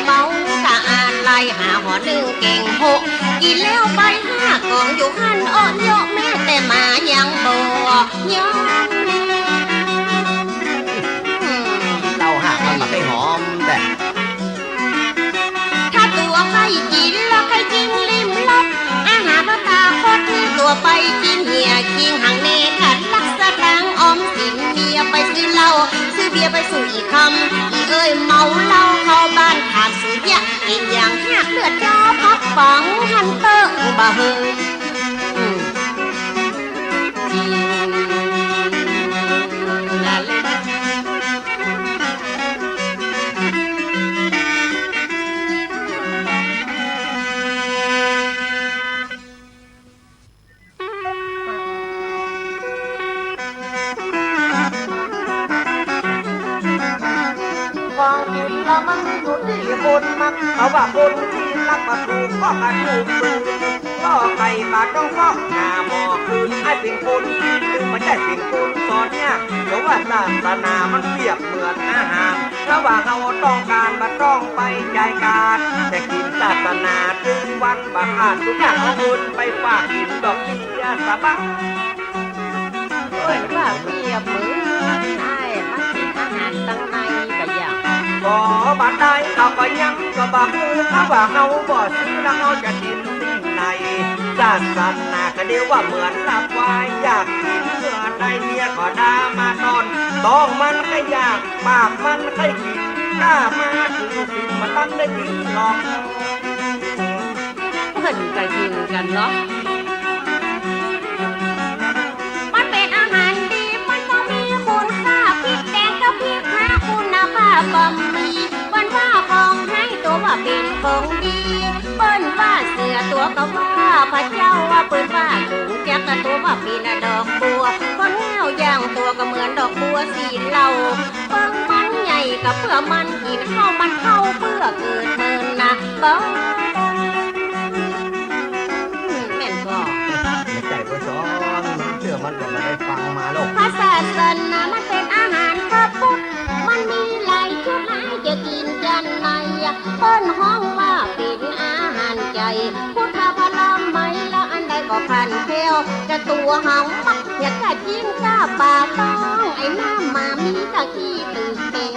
เมากะอ่านไล่หาหัวหนึ่งเก่งหกกินแล้วไป5 กล่องอยู่หันอ่อนโยแม่แต่มายังบ่ยอมเราหากมันมาให้หอมแต่ถ้าตัวใครกินแล้วใครจริงริมลับอาหารตาคดตัวไปกินเหี่ยคิงหังเนขัดลักสตางออมสินเมียไปซื้อเหล้าซื้อเบียร์ไปสู่อีกคำอีเอ้ยเมาเหล้าเข้าบ้านขาดสุดยะกินอย่างหักเลือดจ้าพักฝังหันเตอร์บ่เฮยจริงนั่นแหละความกินละมันอยู่ที่คนมักเขาว่าคนที่รักมาถูกก็กระถูกปืนก็ไก่ปากต้องฟอกหน้าหมอคืนให้เป็นคนที่ลืมมันได้เป็นคนสอนเนี่ยเพราะว่าศาสนามันเปรียบเหมือนอาหารถ้าว่าเขาต้องการมาต้องไปใจการแต่กินศาสนาถึงวันบาขาดทุกอย่างเอาเงินไปฝากกินดอกเบี้ยสบายเอ้ยว่าเปรียบเหมือนไอ้มันกินอาหารตั้งในกะอย่างบ่บัดได้เขาก็ยังก็บ่ฮู้เขาว่าเฮาบ่ซื้อแล้วเฮาจะกินที่ไหนศาสนาก็เดียวว่าเหมือนลาบวายอยากกินเมื่อใดเมียก็ด่ามานอนต้องมันก็อยากปากมันก็กินกล้ามาถึงสิ่งมันตั้งได้กินหรอกเพิ่นก็ยิงกันเนาะมันเป็นอาหารดีมันต้องมีคุณค่าพริกแดงกับพริกห้าคุณภาพบ่มีเปิ้นว่าของให้ตัวว่าเป็นของดีเปิ้นว่าเสือตัวก็ว่าพระเจ้าว่าเปิ้นว่าถุงแก๊กตัวว่าเป็นดอกบัวคนแนวอย่างตัวก็เหมือนดอกบัวสีเหล่าเปิ้งมันใหญ่กับเพื่อมันกินเข้ามันเข้าเพื่อเกิดเมินนะบ่แม่นบ่ไม่ใจบ่ซ้อนเชื่อมันก็มาได้ฟังมาแล้วพระศาสนามันเป็นอาหารพระพุทธมันมีหลายชุดหลายจะกินกันในเปิ้นห้องว่าเป็นอาหารใจพุทธพลาไม่ละอันใดก็พันแก้วจะตัวหางมักอยากจะจิ้มก้าป่าต้องไอ้น้ำมามีตะกี้ตึกเอง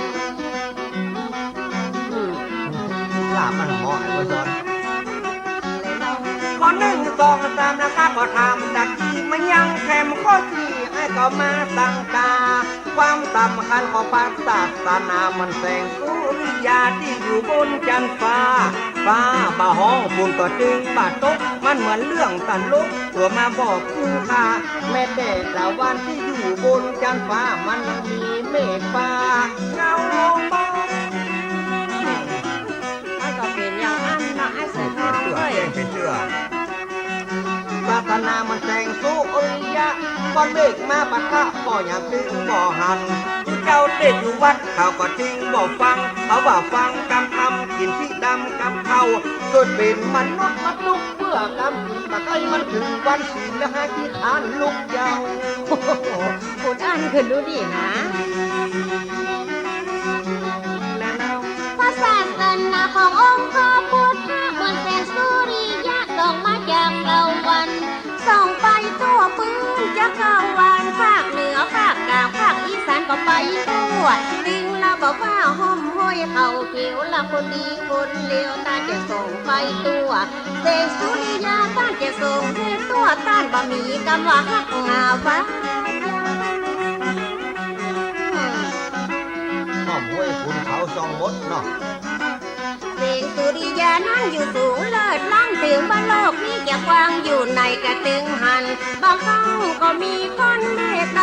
ลาบมันเหมาะไอ้บ่ซ้อนข้อ1 2 3นะครับก็ทำจากที่มันยังแคมข้อ4ให้ก็มาตั้งตาความสำคัญของพระศาสนามันแสงสุริยาที่อยู่บนจันทร์ฟ้าฟ้าบ่ห้องฝุ่นก็จึงบาดตกมันเหมือนเรื่องตลกตัวมาบอกคู่ค่าแม้แต่ตะวันที่อยู่บนจันทร์ฟ้ามันมีเมฆฟ้าเงาบางมันก็เป็นอย่างนั้นนะไอ้เสือทองเอ้ยเป็นเชื่อศาสนามันแสงสุริยะก้อนเมฆมาปะทะบ่อย่างถึงบ่หันเจ้าเด็กอยู่วัดเขาก็จริงบ่ฟังเขาว่าฟังกำทำกินที่ดำกำเขาเกิดเป็นมนุษย์มาลุกเพื่อกำตะไคร้มันถึงวันศีลและหาที่ทานลุกยาวคุณอ่านขึ้นดูดินะพระศาสนาขององค์พระพุทธเหมือนแสงสุริยะส่องมาจากตะวันส่องไปทั่วพื้นจักรวาลภาคเหนือภาคกลางภาคอีสานก็ไปทั่วลิงละบอกว่าห้อมห้อยเขาเขียวละคนดีคนเลวต้านจะส่งไปตัวแสงสุริยะต้านจะส่งให้ตัวต้านบ่มีกำว่าหักงาฟ้าห้อมห้วยคุณเขาซองมดเนาะแสงสุริยะนั้นอยู่สูงเลิศล้ำถึงบนโลกนี้จะกว้างอยู่ในกระตึงหันบางครั้งก็มีก้อนเมฆด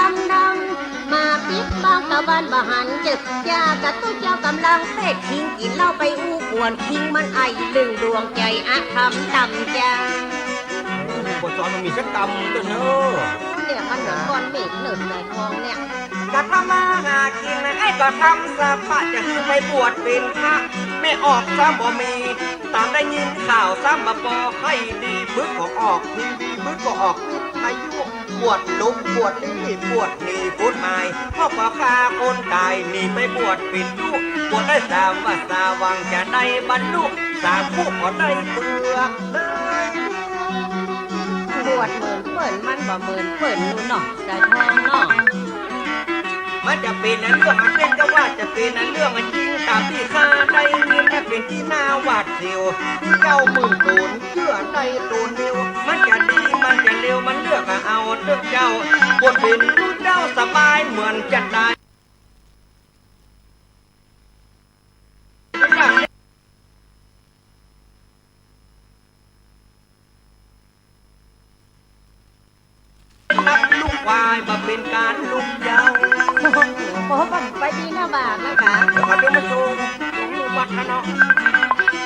ำๆมาปิดบางตะวันบหันจึกยากระตุ้นเจ้ากำลังเทศทิ้งกินเหล้าไปอู้กวนทิ้งมันไอลึงดวงใจอะทำต่ำจางบทสอนมันมีสักตำตัวเนอะเนี่ยมันเหมือนก้อนเมฆหนึ่งในคลองเนี่ยจะทำมาหากินไอ้ก็ทำสะพะจะคือไปบวชเป็นพระไม่ออกซ้ำบ่มีตามได้ยินข่าวซ้ำมาปอให้ดีบึ้ดก็ออกทีวีบึ้ดก็ออกอายุบวชลุกบวชนี่บวชหนีพุทธหมายพ่อป่าฆ่าคนตายหนีไปบวชเป็นลูก ปวดได้สามว่าสาวังจะได้บรรลุสามผู้ก็ได้เปลือกเลย บวชเหมือนเปิ่นมันบ่เหมือนเปิ่นนู่นเนาะใจทองเนาะ มันจะเป็นอันเรื่องมันเป็นก็ว่าจะเป็นอันเรื่องมันจริงตามที่ข้าได้ยินแค่เป็นที่น่าหวาดเสียวเจ้าหมื่นตูนเชื่อในตูนเดียวมันจะดีมันจะเร็วมันเลือกเอาเลือกเจ้าบทเป็นรู้เจ้าสบายเหมือนจะได้นับลูกควายมาเป็นการลุกยาว โอ้ไปดีนะบาทนะคะ เดี๋ยวมาดูมาชมลูกวัดนะเนาะ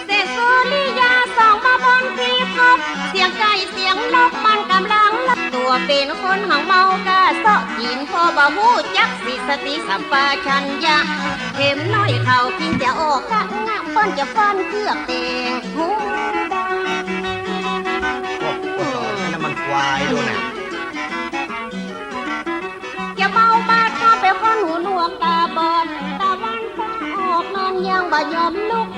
เสกสุริยาส่องมาบนที่พบเสียงไก่เสียงนกมันกำลังลับตัวเป็นคนหังเมากาเสาะกินพอบ่หูจักสิสติสัมปชัญญะเข็มน้อยเขากินจะออกกะงะเปิ้นจะฟันเกือกเตงหูดัง โอ้โหนั่นมันควายดูนะ อย่าเมาบาดข้าไปคนหูหนวกตาบอดตาวันฟ้าออกนอนยังบ่ยอมลุก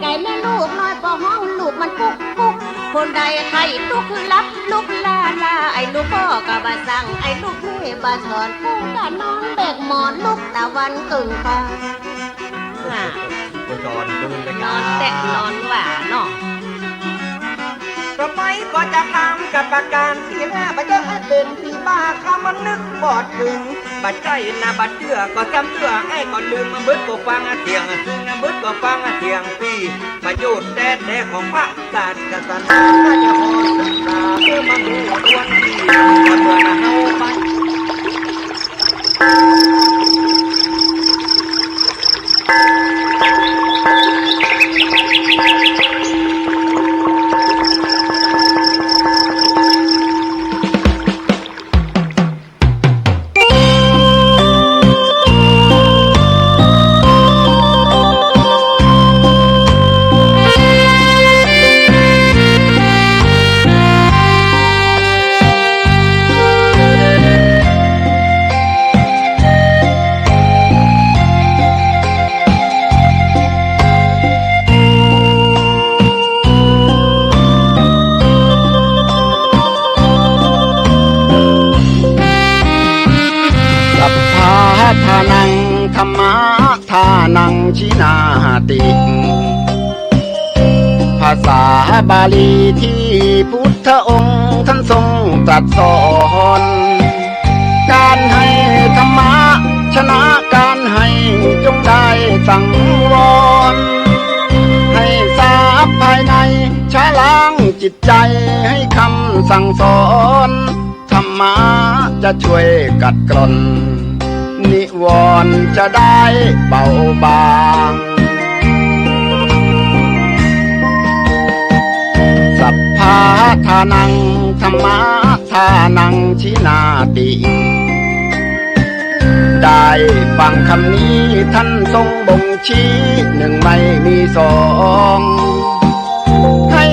ไก่แม่ลูกน้อยบ่ห้องลูกมันกุกกุกคนใดใครตุกคือรับลุกลาลาไอ้ลูกพ่อก็บ่สั่งไอ้ลูกแม่บ่สอนกูก็นอนแบกหมอนลุกตะวันกึ่งฟ้าน่ะ ก็จอนดูเลย นอนแตกนอนหว่าเนาะ สมัยก็จะทำกับประการที่หน้าบัดเจอให้เป็นที่บ้าข้ามันนึกบอดถึงบัดใจนะบัดเชื่อก็จำเชื่อไอ้ก็ลืมมาเบิดก็ฟังเสียงซึ่งเบิดก็ฟังเสียงปีประโยชน์แต่ของพระศาสนาน่าจะพอศึกษาเพื่อมาดูตัวที่เมื่อเฮาไป ทานังธรรมะทานังชินาติ ภาษาบาลีที่พุทธองค์ท่านทรงตรัสสอนการให้ธรรมะชนะการให้จงได้สังวรให้ทราบภายในชะล้างจิตใจให้คำสั่งสอนธรรมะจะช่วยกัดกร่อนนิวรณ์จะได้เบาบางสัพพะทานังธรรมะทานังชินาติได้ฟังคำนี้ท่านทรงบ่งชี้หนึ่งไม่มีสองให้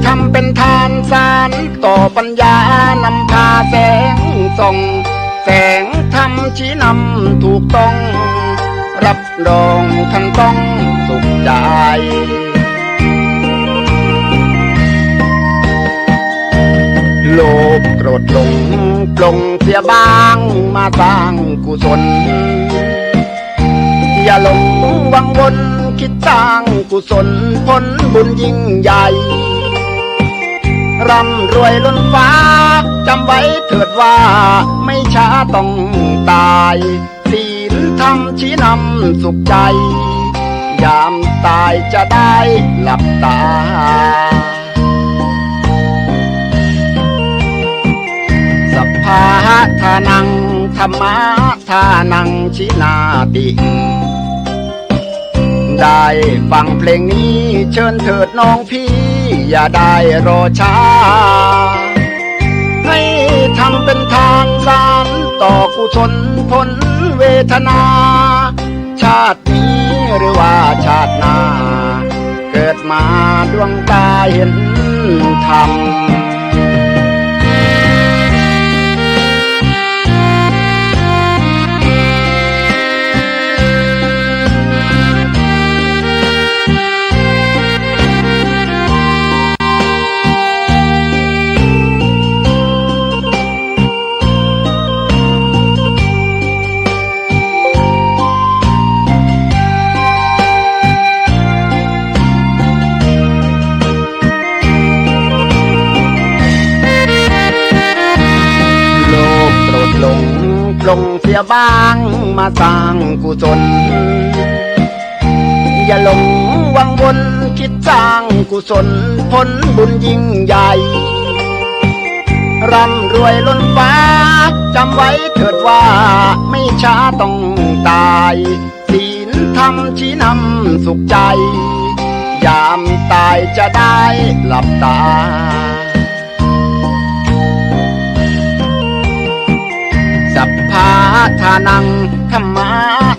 ทำเป็นทานสารต่อปัญญานำพาแสงส่องแสงธรรมชี้นำถูกต้องรับรองท่านต้องสุขใจโลภโกรธหลงปลงเสียบ้างมาสร้างกุศลอย่าหลงวังวนคิดสร้างกุศลผลบุญยิ่งใหญ่ร่ำรวยล้นฟ้าจำไว้เถิดว่าไม่ช้าต้องตายศีลธรรมชี้นำสุขใจยามตายจะได้หลับตาสัพพะทานังธรรมะทานังชินาติได้ฟังเพลงนี้เชิญเถิดน้องพี่อย่าได้รอช้าให้ทำเป็นทานสารต่อกุศลผลเวทนาชาตินี้หรือว่าชาติหน้าเกิดมาดวงตาเห็นธรรม ลงเสียบ้างมาสร้างกุศลอย่าหลงวังวนคิดสร้างกุศลผลบุญยิ่งใหญ่ร่ำรวยล้นฟ้าจำไว้เถิดว่าไม่ช้าต้องตายศีลธรรมชี้นำสุขใจยามตายจะได้หลับตาสัพพะทานังธรรมะ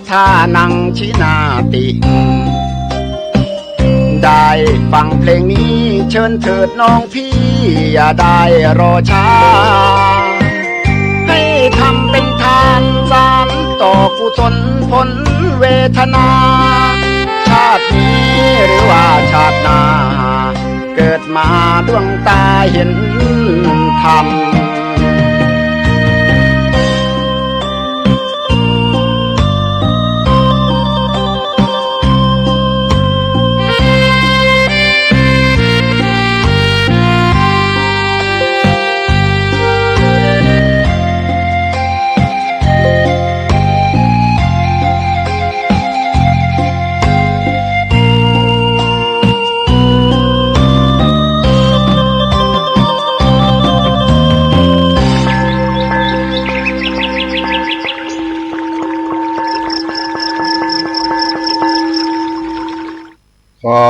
ทานังชินาติได้ฟังเพลงนี้เชิญเถิดน้องพี่อย่าได้รอช้าให้ทำเป็นทานสานต่อกุศลผลเวทนาชาตินี้หรือว่าชาติหน้าเกิดมาดวงตาเห็นธรรมขอ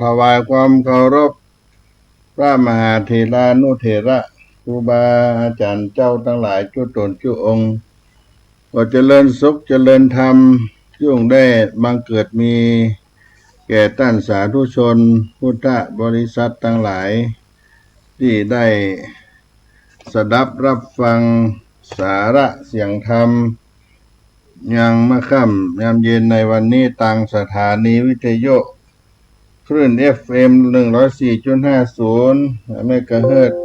ถวายความเคารพพระมหาเถรานุเถระครูบาอาจารย์เจ้าทั้งหลายจุตนจุองค์ก็เจริญสุขเจริญธรรมยุ่งได้บังเกิดมีแก่ท่านสาธุชนพุทธบริษัททั้งหลายที่ได้สดับรับฟังสาระเสียงธรรมยังมะค่ำยามเย็นในวันนี้ทางสถานีวิทยุคลื่น FM 104.50 เมกะเฮิรตซ์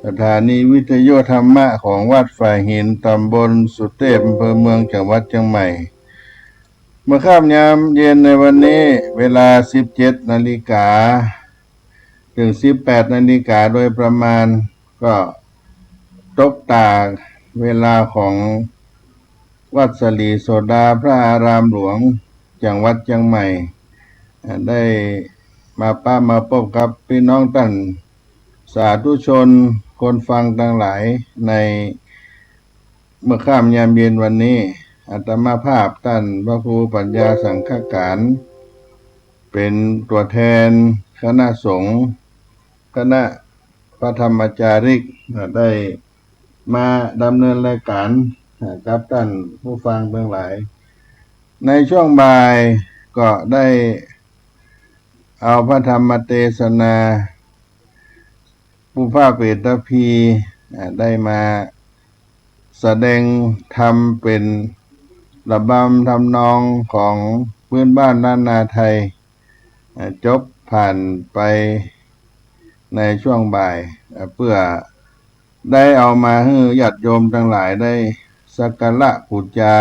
สถานีวิทยุธรรมะของวัดฝ่ายหินตำบลสุเทพอำเภอเมืองจังหวัดเชียงใหม่เมื่อค่ำยามเย็นในวันนี้เวลา 17 นาฬิกาถึง 18 นาฬิกาโดยประมาณก็ตกตากเวลาของวัดสลีโสดาพระอารามหลวงจังหวัดเชียงใหม่ได้มาพบกับพี่น้องท่านสาธุชนคนฟังทั้งหลายในเมื่อค่ำยามเย็นวันนี้อาตมาภาพท่านพระครูปัญญาสังฆการเป็นตัวแทนคณะสงฆ์คณะพระธรรมจาริกได้มาดำเนินรายการกับท่านผู้ฟังทั้งหลายในช่วงบ่ายก็ได้เอาพระธรรมเทศนาผู้ภาคเปตพีได้มาแสดงธรรมเป็นระบำทำนองของพื้นบ้านล้านนาไทยจบผ่านไปในช่วงบ่ายเพื่อได้เอามาให้ญาติโยมทั้งหลายได้สักการะบูชา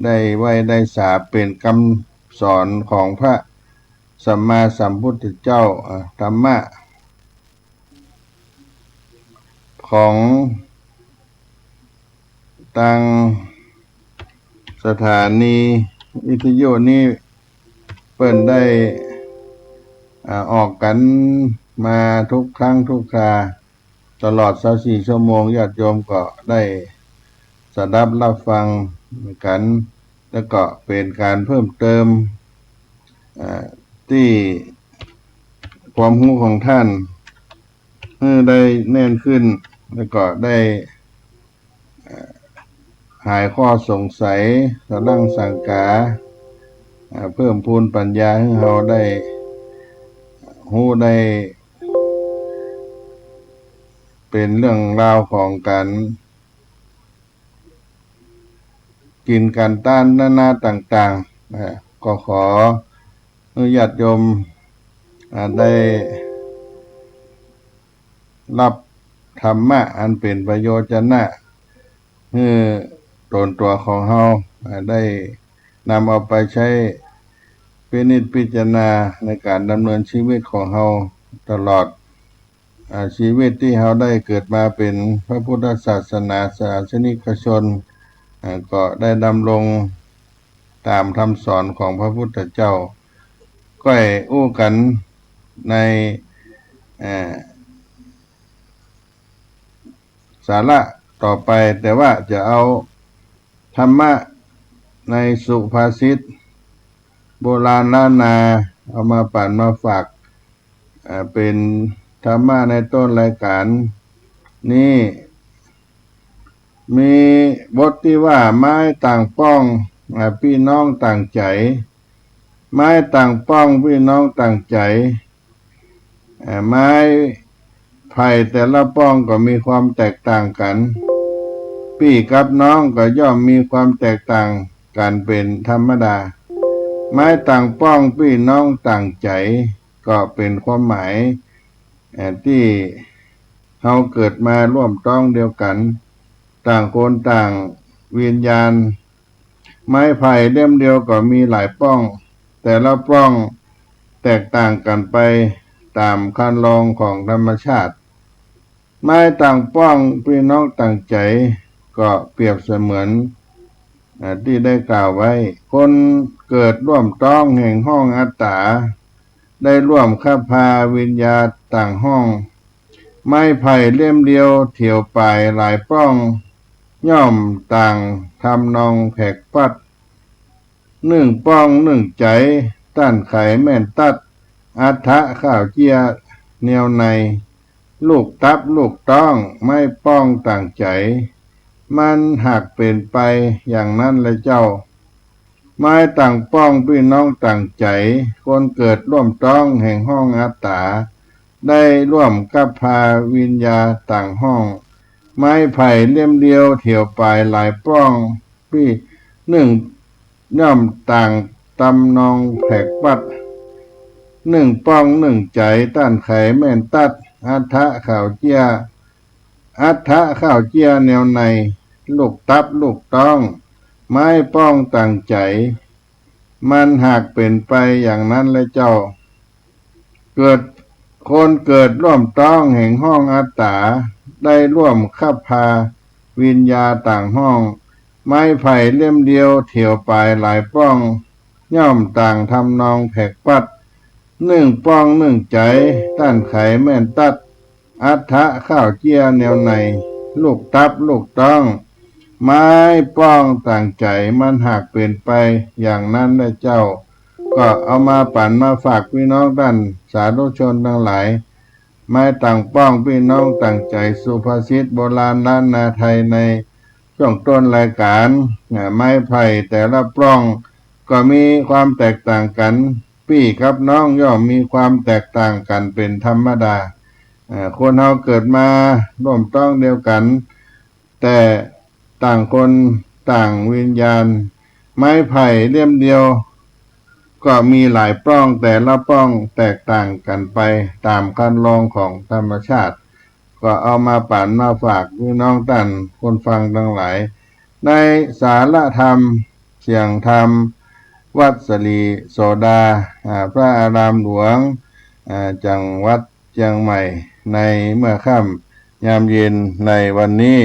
ได้ไหว้ได้สาเป็นคำสอนของพระสัมมาสัมพุทธเจ้าธรรมะของทางสถานีวิทยุนี้เปิ่นได้ออกกันมาทุกครั้งทุกคราตลอด24 ชั่วโมงญาติโยมก็ได้สดับรับฟังกันแล้วก็เป็นการเพิ่มเติมที่ความรู้ของท่านได้แน่นขึ้นแล้วก็ได้หายข้อสงสัยกำลังสังกาเพิ่มพูนปัญญาให้เราได้รู้ได้เป็นเรื่องราวของการกินการต้านนานาต่างๆก็ขอญาติโยมได้รับธรรมะอันเป็นประโยชน์นะให้ตนตัวของเฮาได้นำเอาไปใช้พินิจพิจารณาในการดำเนินชีวิตของเฮาตลอด ชีวิตที่เราได้เกิดมาเป็นพระพุทธศาสนาศาสนิกชนก็ได้ดำรงตามคำสอนของพระพุทธเจ้าก็อู้กันในสาระต่อไปแต่ว่าจะเอาธรรมะในสุภาษิตโบราณล้านนาเอามาปั่นมาฝากเป็นธรรมะในต้นรายการนี้มีบทที่ว่าไม้ต่างป้องพี่น้องต่างใจไม้ต่างป้องพี่น้องต่างใจไม้ไผ่แต่ละป้องก็มีความแตกต่างกันพี่กับน้องก็ย่อมมีความแตกต่างกันเป็นธรรมดาไม้ต่างป้องพี่น้องต่างใจก็เป็นความหมายที่เราเกิดมาร่วมต้องเดียวกันต่างคนต่างวิญญาณไม้ไผ่เล่มเดียวก็มีหลายป้องแต่ละป้องแตกต่างกันไปตามคันลองของธรรมชาติไม้ต่างป้องพี่น้องต่างใจก็เปรียบเสมือนที่ได้กล่าวไว้คนเกิดร่วมต้องแห่งห้องอัตตาได้ร่วมข้าพาวิญญาณต่างห้องไม้ไผ่เล่มเดียวเถี่ยวไปหลายป้องย่อมต่างทำนองแผกปัดหนึ่งป้องหนึ่งใจต้านไขแม่นตัดอัฐะข้าวเจียแนวในลูกตับลูกต้องไม่ป้องต่างใจมันหากเป็นไปอย่างนั้นเลยเจ้าไม้ต่างป้องพี่น้องต่างใจคนเกิดร่วมต้องแห่งห้องอัตตาได้ร่วมกับพาวิญญาต่างห้องไม้ไผ่เล่มเดียวเถี่ยวไปหลายป้องพี่หนึ่งย่อมต่างตำนองแผกปัดหนึ่งป้องหนึ่งใจต้านไขแม่นตัดอัฐะข้าวเจียอัฐะข้าวเจียแนวในลูกตับลูกต้องไม้ป้องต่างใจมันหากเป็นไปอย่างนั้นเลยเจ้าเกิดคนเกิดร่วมต้องแห่งห้องอัตตาได้ร่วมคับพาวิญญาต่างห้องไม้ไผ่เล่มเดียวเถี่ยวไปหลายป้องย่อมต่างทำนองแผกปัดหนึ่งป้องหนึ่งใจต้านไขแม่นตัดอัฐะข้าวเจียแนวในลูกตับลูกต้องไม้ป้องต่างใจมันหากเป็นไปอย่างนั้นได้เจ้าก็เอามาปั่นมาฝากพี่น้องท่านสาธุชนทั้งหลายไม้ต่างป้องพี่น้องต่างใจสุภาษิตโบราณล้านนาไทยในช่วงต้นรายการไม้ไผ่แต่ละป้องก็มีความแตกต่างกันพี่กับน้องย่อมมีความแตกต่างกันเป็นธรรมดาคนเราเกิดมาร่วมต้องเดียวกันแต่ต่างคนต่างวิญญาณไม้ไผ่เล่มเดียวก็มีหลายป้องแต่ละป้องแตกต่างกันไปตามคันลองของธรรมชาติก็เอามาปั่นมาฝากพี่น้องท่านคนฟังทั้งหลายในสารธรรมเสียงธรรมวัดสลีโสดาพระอารามหลวงจังหวัดเชียงใหม่ในเมื่อค่ำยามเย็นในวันนี้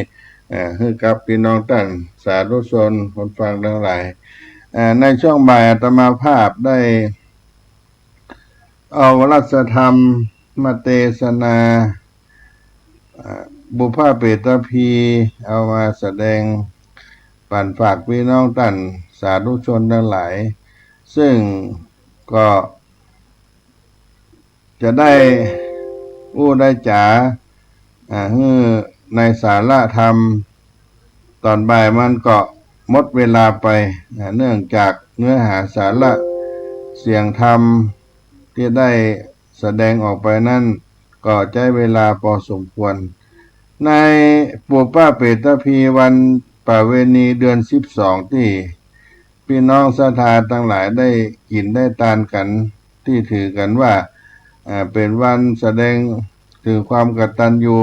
คือกับพี่น้องท่านสาธุชนคนฟังทั้งหลายในช่วงบ่ายอาตมาภาพได้เอารัศธรรมมาเทศนาบุพเพตพีเอามาแสดงปั่นฝากพี่น้องท่านสาธุชนทั้งหลายซึ่งก็จะได้ได้จ๋าในสาระธรรมตอนบ่ายมันก็หมดเวลาไปเนื่องจากเนื้อหาสาระเสียงธรรมที่ได้แสดงออกไปนั้นก็ใช้เวลาพอสมควรในปุพพเปตพีวันประเวณีเดือน12ที่พี่น้องศรัทธาทั้งหลายได้กินได้ทานกันที่ถือกันว่าเป็นวันแสดงถึงความกตัญญู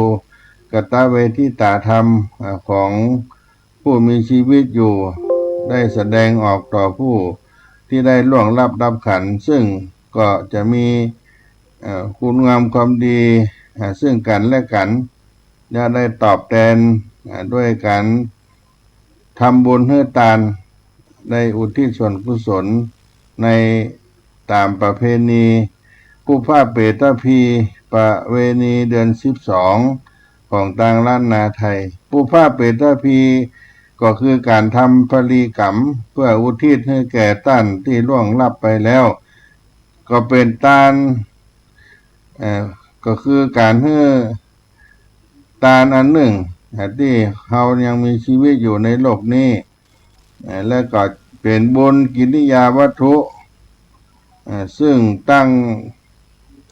กตเวทิตาธรรมของผู้มีชีวิตอยู่ได้แสดงออกต่อผู้ที่ได้ล่วงลับดับขันซึ่งก็จะมีคุณงามความดี ซึ่งกันและกันจะได้ตอบแทนด้วยการทำบุญให้ทานได้อุทิศส่วนกุศลในตามประเพณีผู้ผ้าเปตพีประเวณีเดือน12ของทางล้านนาไทยผู้ผ้าเปตพีก็คือการทำพลีกรรมเพื่ออุทิศให้แก่ท่านที่ล่วงลับไปแล้วก็เป็นการก็คือการให้ทานอันหนึ่งที่เรายังมีชีวิตอยู่ในโลกนี้และก็เป็นบุญกิริยาวัตถุซึ่งตั้ง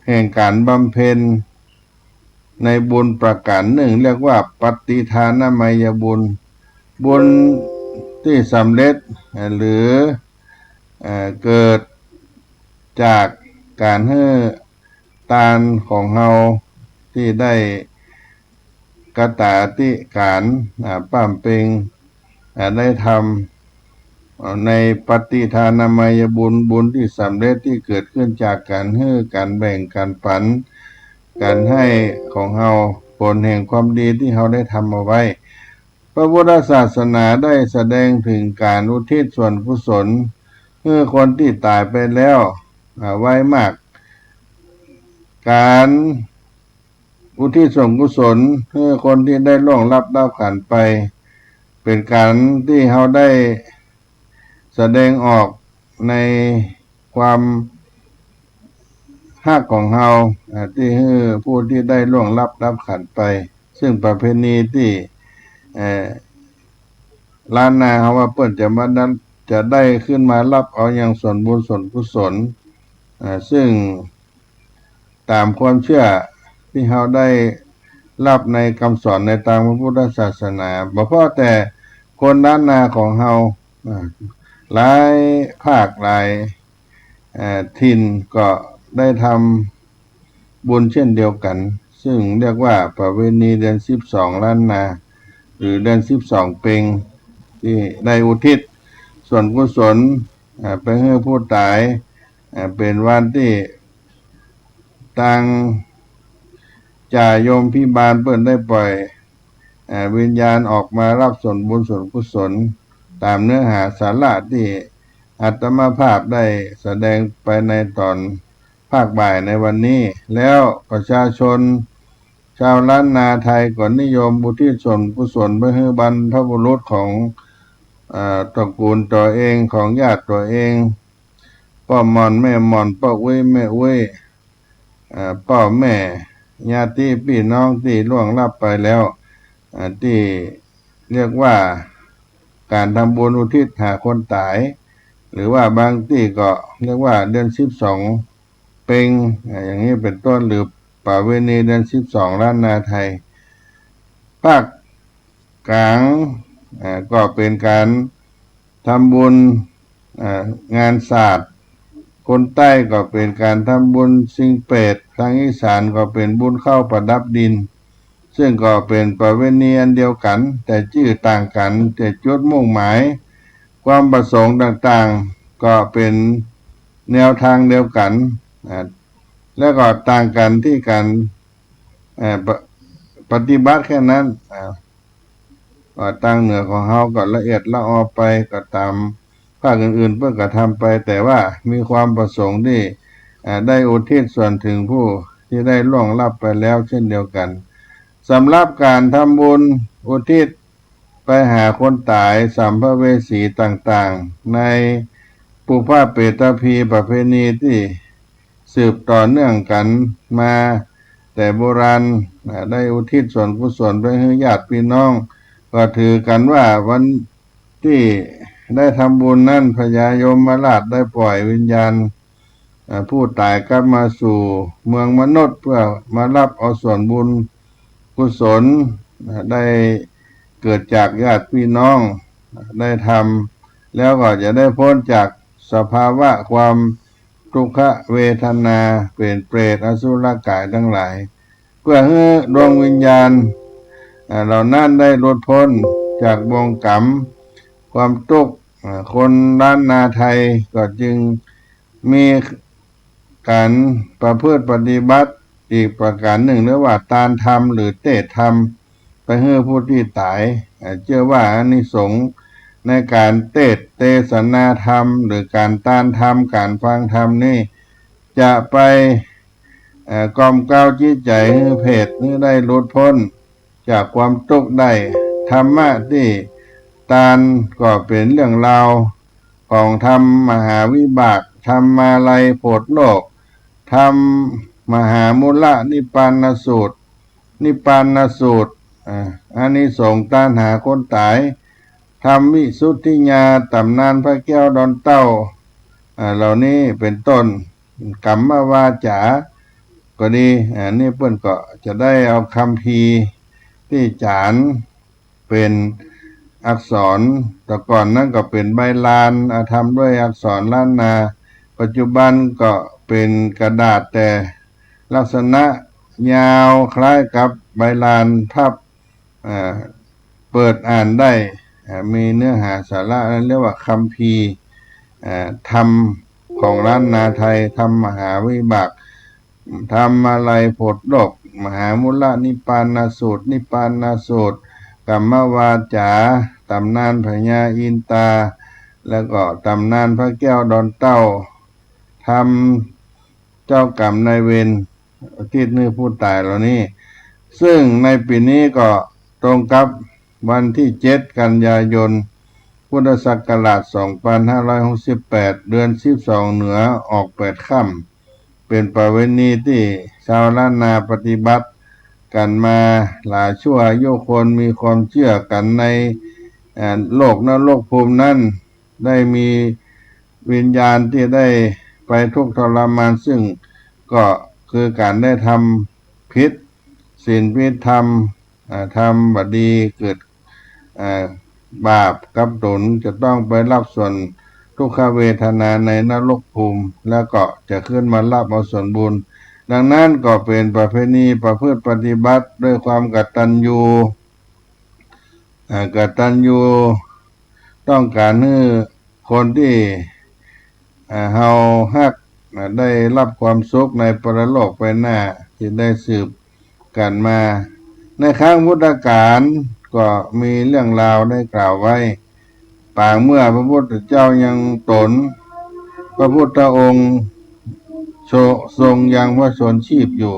แห่งการบำเพ็ญในบุญประการหนึ่งเรียกว่าปฏิทานมัยบุญบุญที่สำเร็จหรือเกิดจากการให้ทานของเราที่ได้กตติการป้ามเปงได้ทำในปฏิทานมัยบุญบุญที่สำเร็จที่เกิดขึ้นจากการให้การแบ่งการปันการให้ของเราผลแห่งความดีที่เราได้ทำเอาไว้พระพุทธศาสนาได้แสดงถึงการอุทิศส่วนกุศลให้คนที่ตายไปแล้วไว้มากการอุทิศส่วนกุศลให้คนที่ได้ล่วงลับดับขันไปเป็นการที่เราได้แสดงออกในความฮักของเราที่ให้ผู้ที่ได้ล่วงลับดับขันไปซึ่งประเพณีที่ล้านนาเขาว่าเปิ้นจะมานั้นจะได้ขึ้นมารับเอาอย่างส่วนบุญส่วนกุศลซึ่งตามความเชื่อที่เขาได้รับในคำสอนในทางพระพุทธศาสนาบ่พอแต่คนล้านนาของเราหลายภาคหลายถิ่นก็ได้ทำบุญเช่นเดียวกันซึ่งเรียกว่าประเวณีเดือน12ล้านนาหรือเดือน12เพ็งที่ได้อุทิศส่วนกุศลไปให้ผู้ตายเป็นวันที่ทางจ่าโยมพิบาลเปิ้นได้ปล่อยวิญญาณออกมารับส่วนบุญส่วนกุศลตามเนื้อหาสาระที่อาตมาภาพได้แสดงไปในตอนภาคบ่ายในวันนี้แล้วประชาชนชาวล้านนาไทยก็นิยมอุทิศส่วนกุศลไปให้บรรพบุรุษของตระกูลตัวเองของญาติตัวเองพ่อมอนแม่มอนพ่ออุ้ยแม่อุ้ยพ่อแม่ญาติพี่น้องที่ล่วงลับไปแล้วที่เรียกว่าการทำบุญอุทิศหาคนตายหรือว่าบางที่ก็เรียกว่าเดือน12เพ็งอย่างนี้เป็นต้นหรือประเวณีเดือน12ล้านนาไทยภาคกลางก็เป็นการทำบุญงานศาสตร์คนใต้ก็เป็นการทำบุญสิงเปรตทางอีสานก็เป็นบุญเข้าประดับดินซึ่งก็เป็นประเวณีอันเดียวกันแต่ชื่อต่างกันแต่จุดมุ่งหมายความประสงค์ต่างๆก็เป็นแนวทางเดียวกันแล้วก็ต่างกันที่การปฏิบัติแค่นั้นก็ทางเหนือของเขาก็ละเอียดละออไปก็ตามภาคอื่นๆเพื่อก็ทำไปแต่ว่ามีความประสงค์ที่ได้อุทิศส่วนถึงผู้ที่ได้ล่วงลับไปแล้วเช่นเดียวกันสำหรับการทำบุญอุทิศไปหาคนตายสัมภเวสีต่างๆในปุพพเปตพีประเพณีที่สืบต่อเนื่องกันมาแต่โบราณได้อุทิศส่วนกุศลไปให้ญาติพี่น้องก็ถือกันว่าวันที่ได้ทำบุญนั้นพญายมราชได้ปล่อยวิญญาณผู้ตายกลับมาสู่เมืองมนุษย์เพื่อมารับเอาส่วนบุญกุศลได้เกิดจากญาติพี่น้องได้ทำแล้วก็จะได้พ้นจากสภาวะความทุกขเวทนาเป็นเปรตอสุรกายทั้งหลายเพื่อให้ดวงวิญญาณเหล่านั้นได้หลุดพ้นจากวงกรรมความทุกข์คนล้านนาไทยก็จึงมีการประพฤติปฏิบัติ อีกประการหนึ่งเรียกว่าตานธรรมหรือเตธรรมไปให้ผู้ที่ตายเชื่อว่าอานิสงส์ในการเทศนาธรรมหรือการตานธรรมการฟังธรรมนี่จะไปกล่อมเกลาจิตใจให้เพศนี้ได้หลุดพ้นจากความทุกข์ได้ธรรมะที่ตานก็เป็นเรื่องราวของธรรมมหาวิบากธรรมมาลัยโพธิโลกธรรมมหามุลนิพพานสูตรนิพพานสูตรอานิสงส์ตานหาคนตายธรรมวิสุทธิญาตำนานพระแก้วดอนเต้าเหล่านี้เป็นต้นกัมมวาจาก็ดีนี่เพื่อนก็จะได้เอาคำพีร์ที่จานเป็นอักษรแต่ก่อนนั้นก็เป็นใบลานทำด้วยอักษรล้านนาปัจจุบันก็เป็นกระดาษแต่ลักษณะยาวคล้ายกับใบลานพับเปิดอ่านได้มีเนื้อหาสาระเรียกว่าคัมภีร์ธรรมของล้านนาไทยธรรมมหาวิบากธรรมมาลัยโพธิโลกมหามุลนิพพานสูตรนิพพานสูตรกัมมวาจาตำนานพญาอินตาแล้วก็ตำนานพระแก้วดอนเต้าทำเจ้ากรรมนายเวรที่เนื้อผู้ตายเหล่านี้ซึ่งในปีนี้ก็ตรงกับวันที่7 กันยายนพุทธศักราช2568เดือน12เหนือออก8 ค่ำเป็นประเวณีที่ชาวล้านนาปฏิบัติกันมาหลายชั่วอายุคนมีความเชื่อกันในโลกนรกภูมินั้นได้มีวิญญาณที่ได้ไปทุกข์ทรมานซึ่งก็คือการได้ทำผิดศีลผิดธรรมทำบดีเกิดบาปกับตนจะต้องไปรับส่วนทุกขเวทนาในนรกภูมิแล้วก็จะขึ้นมารับเอาส่วนบุญดังนั้นก็เป็นประเพณีประพฤติปฏิบัติด้วยความกตัญญูต้องการให้คนที่เฮาฮักได้รับความสุขในปรโลกไปหน้าที่ได้สืบกันมาในครั้งพุทธกาลก็มีเรื่องราวได้กล่าวไว้ปางเมื่อพระพุทธเจ้ายังตนพระพุทธองค์ทรงยังพระชนชีพอยู่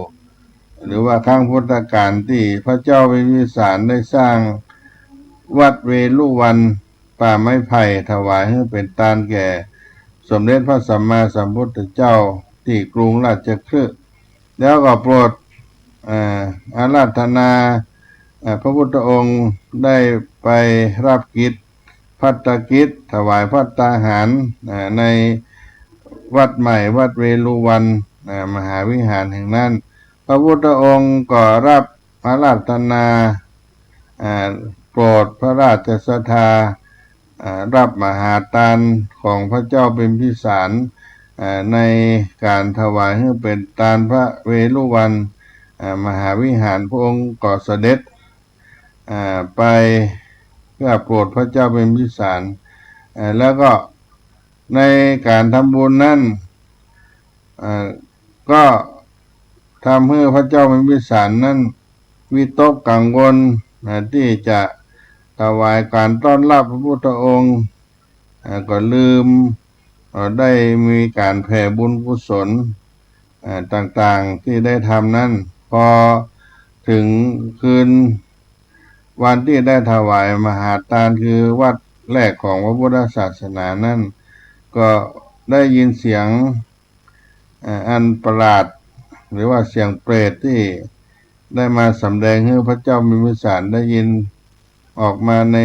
หรือว่าครั้งพุทธกาลที่พระเจ้าพิมพิสารได้สร้างวัดเวฬุวันป่าไม้ไผ่ถวายให้เป็นทานแก่สมเด็จพระสัมมาสัมพุทธเจ้าที่กรุงราชคฤห์แล้วก็โปรดอาราธนาพระพุทธองค์ได้ไปรับกิจภัตตกิจถวายภัตตาหารในวัดใหม่วัดเวฬุวันมหาวิหารแห่งนั้นพระพุทธองค์ก็รับอาราธนาโปรดพระราชศรัทธารับมหาทานของพระเจ้าพิมพิสารในการถวายให้เป็นทานพระเวฬุวันมหาวิหารพระองค์ก็เสด็จไปเพื่อโปรดพระเจ้าพิมพิสารแล้วก็ในการทำบุญนั้นก็ทำให้พระเจ้าพิมพิสารนั้นวิตกกังวลที่จะถวายการต้อนรับพระพุทธองค์ก็ลืมได้มีการแผ่บุญกุศลต่างๆที่ได้ทำนั้นพอถึงคืนวันที่ได้ถวายมหาทานคือวัดแรกของพระพุทธศาสนานั้นก็ได้ยินเสียงอันประหลาดหรือว่าเสียงเปรตที่ได้มาสำแดงให้พระเจ้าพิมพิสารได้ยินออกมาใน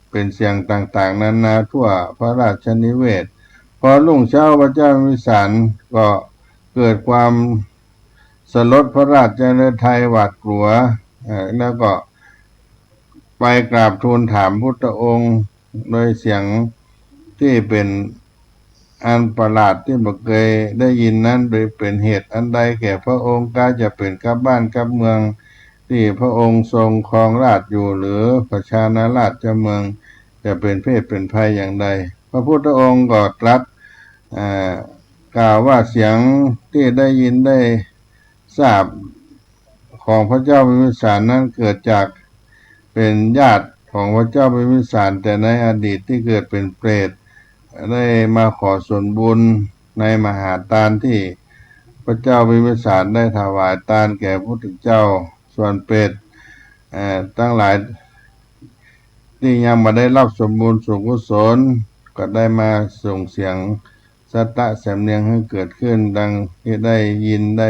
เป็นเสียงต่างๆนานาทั่วพระราชนิเวศพอรุ่งเช้าพระเจ้าพิมพิสารก็เกิดความสลดพระราชฤทัยหวาดกลัวแล้วก็ไปกราบทูลถามพุทธองค์โดยเสียงที่เป็นอันประหลาดที่บ่เคยได้ยินนั้นโดยเป็นเหตุอันใดแก่พระองค์กล้าจะเป็นกับบ้านกับเมืองที่พระองค์ทรงครองราชย์อยู่หรือประชานาราชเมืองจะเป็นเพศเป็นภัยอย่างใดพระพุทธองค์ก็ตรัสกล่าวว่าเสียงที่ได้ยินได้ ทราบของพระเจ้าพิมพิสารนั้นเกิดจากเป็นญาติของพระเจ้าพิมพิสารแต่ในอดีตที่เกิดเป็นเปรตได้มาขอส่วนบุญในมหาทานที่พระเจ้าพิมพิสารได้ถวายทานแก่พระพุทธเจ้าส่วนเปรตทั้งหลายที่ยังมาได้รับสมบูรณ์สุขกุศลก็ได้มาส่งเสียงสัตตะแสมเนียงให้เกิดขึ้นดังที่ได้ยินได้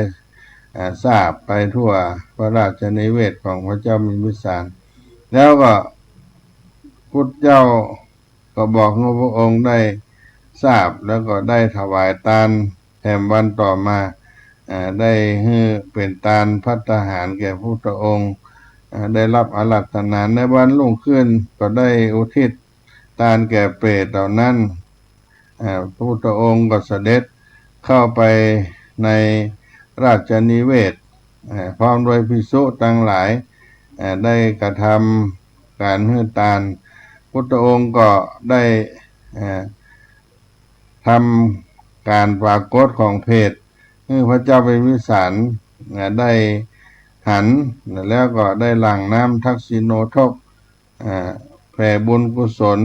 ทราบไปทั่วพระราชนิเวศของพระเจ้าพิมพิสารแล้วก็พุทธเจ้าก็บอกให้พระองค์ได้ทราบแล้วก็ได้ถวายทานแถมวันต่อมาได้ให้เป็นทานภัตตาหารแก่พระพุทธองค์ได้รับอาราธนาในวันรุ่งขึ้นก็ได้อุทิศทานแก่เปรตเหล่านั้นพระพุทธองค์ก็เสด็จเข้าไปในราชนิเวศพร้อมด้วยภิกษุทั้งหลายได้กระทำการให้ทานพุทธองค์ก็ได้ทำการปรากฏของเพศให้พระเจ้าพิมพิสารได้หันแล้วก็ได้หลั่งน้ำทักษิโนทกแผ่บุญกุศล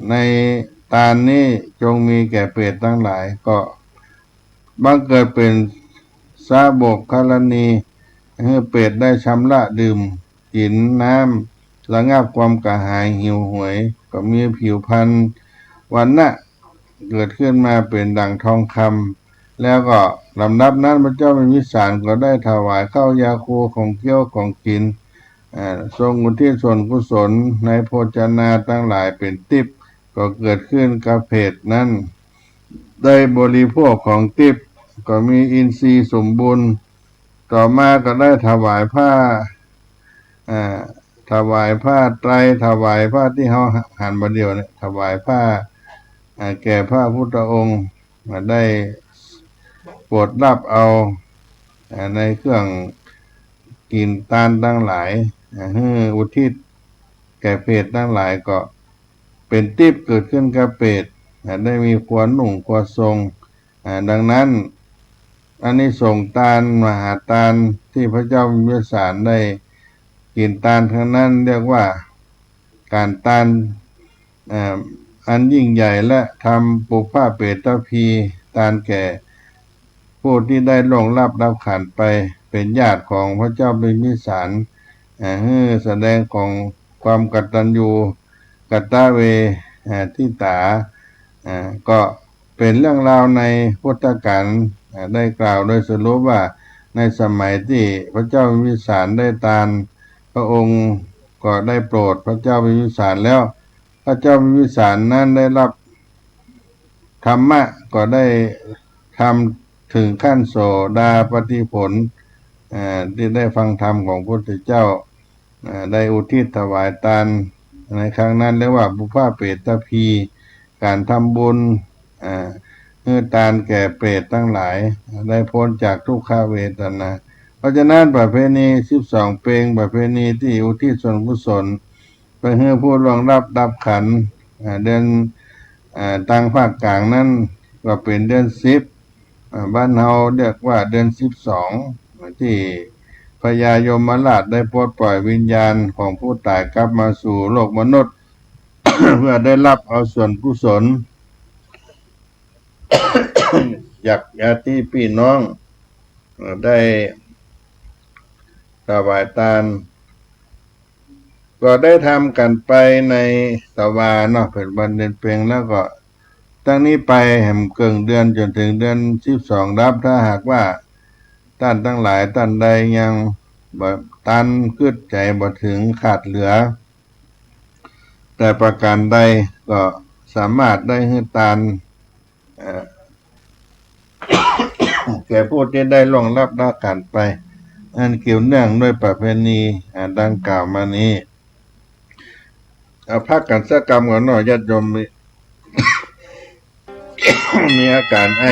ในทานนี้จงมีแก่เปรตทั้งหลายก็บังเกิดเป็นสาบกคารณีให้เปรตได้ชำระดื่มกินน้ำระงับความกระหายหิวโหวยก็มีผิวพรรณวันนะเกิดขึ้นมาเป็นดั่งทองคำแล้วก็ลำดับนั้นพระเจ้าพิมพิสารก็ได้ถวายข้าวยาคูของเคี้ยวของกินทรงอุทิศส่วนกุศลในโภชนาทั้งหลายเป็นทิพย์ก็เกิดขึ้นกับเพศนั้นได้บริโภคของทิพย์ก็มีอินทรีย์สมบูรณ์ต่อมาก็ได้ถวายผ้าไตรถวายผ้าที่เขาหันมาเดียวเนี่ยถวายผ้าแก่พระพุทธองค์ได้โปรดรับเอาในเครื่องกินทานทั้งหลายให้อุทิศแก่เปรตทั้งหลายก็เป็นทิพย์เกิดขึ้นกับเปรตได้มีควรหนุ่งควรทรงดังนั้นอันนี้ส่งทานมหาทานที่พระเจ้าพิมพิสารได้กินทานทั้งนั้นเรียกว่าการทานอันยิ่งใหญ่และทำปุพพะเปตภีทานแก่ผู้ที่ได้ล่วงลับดับขันไปเป็นญาติของพระเจ้าพิมพิสารให้แสดงของความกตัญญูกตเวทิตาก็เป็นเรื่องราวในพุทธกาลได้กล่าวโดยสรุปว่าในสมัยที่พระเจ้าพิมพิสารได้ทานพระองค์ก็ได้โปรดพระเจ้าพิมพิสารแล้วพระเจ้าพิมพิสารนั้นได้รับธรรมะก็ได้ทำถึงขั้นโสดาปัตติผลที่ได้ฟังธรรมของพระพุทธเจ้าได้อุทิศถวายทานในครั้งนั้นเรียกว่าปุพพะเปตภีการทำบุญเพื่อทานแก่เปรตทั้งหลายได้พ้นจากทุกขเวทนาเพราะฉะนั้นประเพณี12เพลงประเพณีที่อุทิศส่วนกุศลไปให้ผู้ล่วงลับดับขันเดือนทางภาคกลางนั้นก็เป็นเดือน10บ้านเฮาเรียกว่าเดือน12ที่พญายมราชได้ปลดปล่อยวิญญาณของผู้ตายกลับมาสู่โลกมนุษย์ เพื่อได้รับเอาส่วนกุศล จากญาติพี่น้องได้ถวายทานก็ได้ทำกันไปในตะวาเนาะเป็นวันเดือนเพ็งแล้วก็ตั้งนี้ไปแห่มเกิงเดือนจนถึงเดือน12รับถ้าหากว่าท่านทั้งหลายท่านใดยังบ่ตันขึ้นใจบ่ถึงขาดเหลือแต่ประการใดก็สามารถได้ให้ทานแก่ผู้ที่ได้ล่วงลับดับขันไปอันเกี่ยวเนื่องด้วยประเพณีดังกล่าวมานี้พักกันสักกรรมก่อนเนาะญาติโยม มีอาการไอ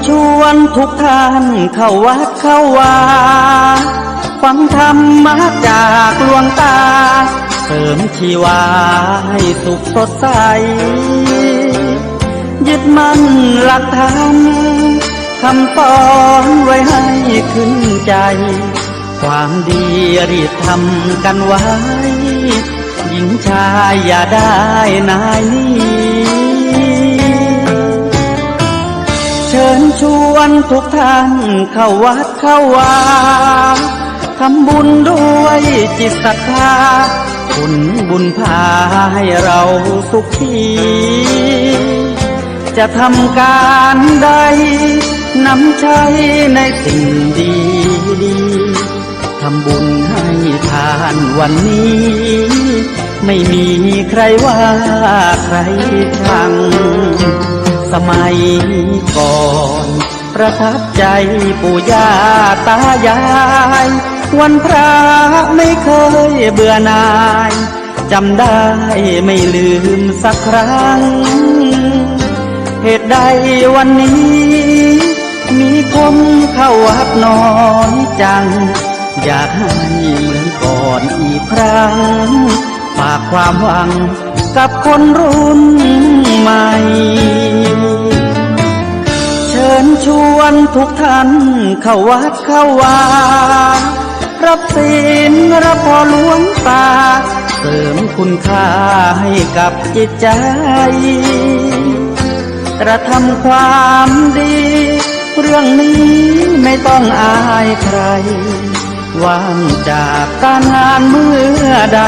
ชวนทุกท่านเข้าวัดเข้าวาฟังธรรมะจากหลวงตาเสริมชีวาให้สุขสดใสยึดมั่นหลักธรรมคำสอนไว้ให้ขึ้นใจความดีรีบทำกันไว้หญิงชายอย่าได้นายนี้เชิญชวนทุกท่านเข้าวัดเข้าวาทำบุญด้วยจิตศรัทธาผลบุญพาให้เราสุขีจะทำการใดนำใช้ในสิ่งดีทำบุญให้ทานวันนี้ไม่มีใครว่าใครชังสมัยก่อนประทับใจปู่ย่าตายายวันพระไม่เคยเบื่อหน่ายจำได้ไม่ลืมสักครั้งเหตุใดวันนี้มีคนเข้าวัดน้อยจังอยากให้เหมือนก่อนอีกครั้งฝากความหวังกับคนรุ่นใหม่เชิญชวนทุกท่านเข้าวัดเข้าวารับศีลรับพรหลวงตาเสริมคุณค่าให้กับจิตใจกระทำความดีเรื่องนี้ไม่ต้องอายใครว่างจากการงานเมื่อใด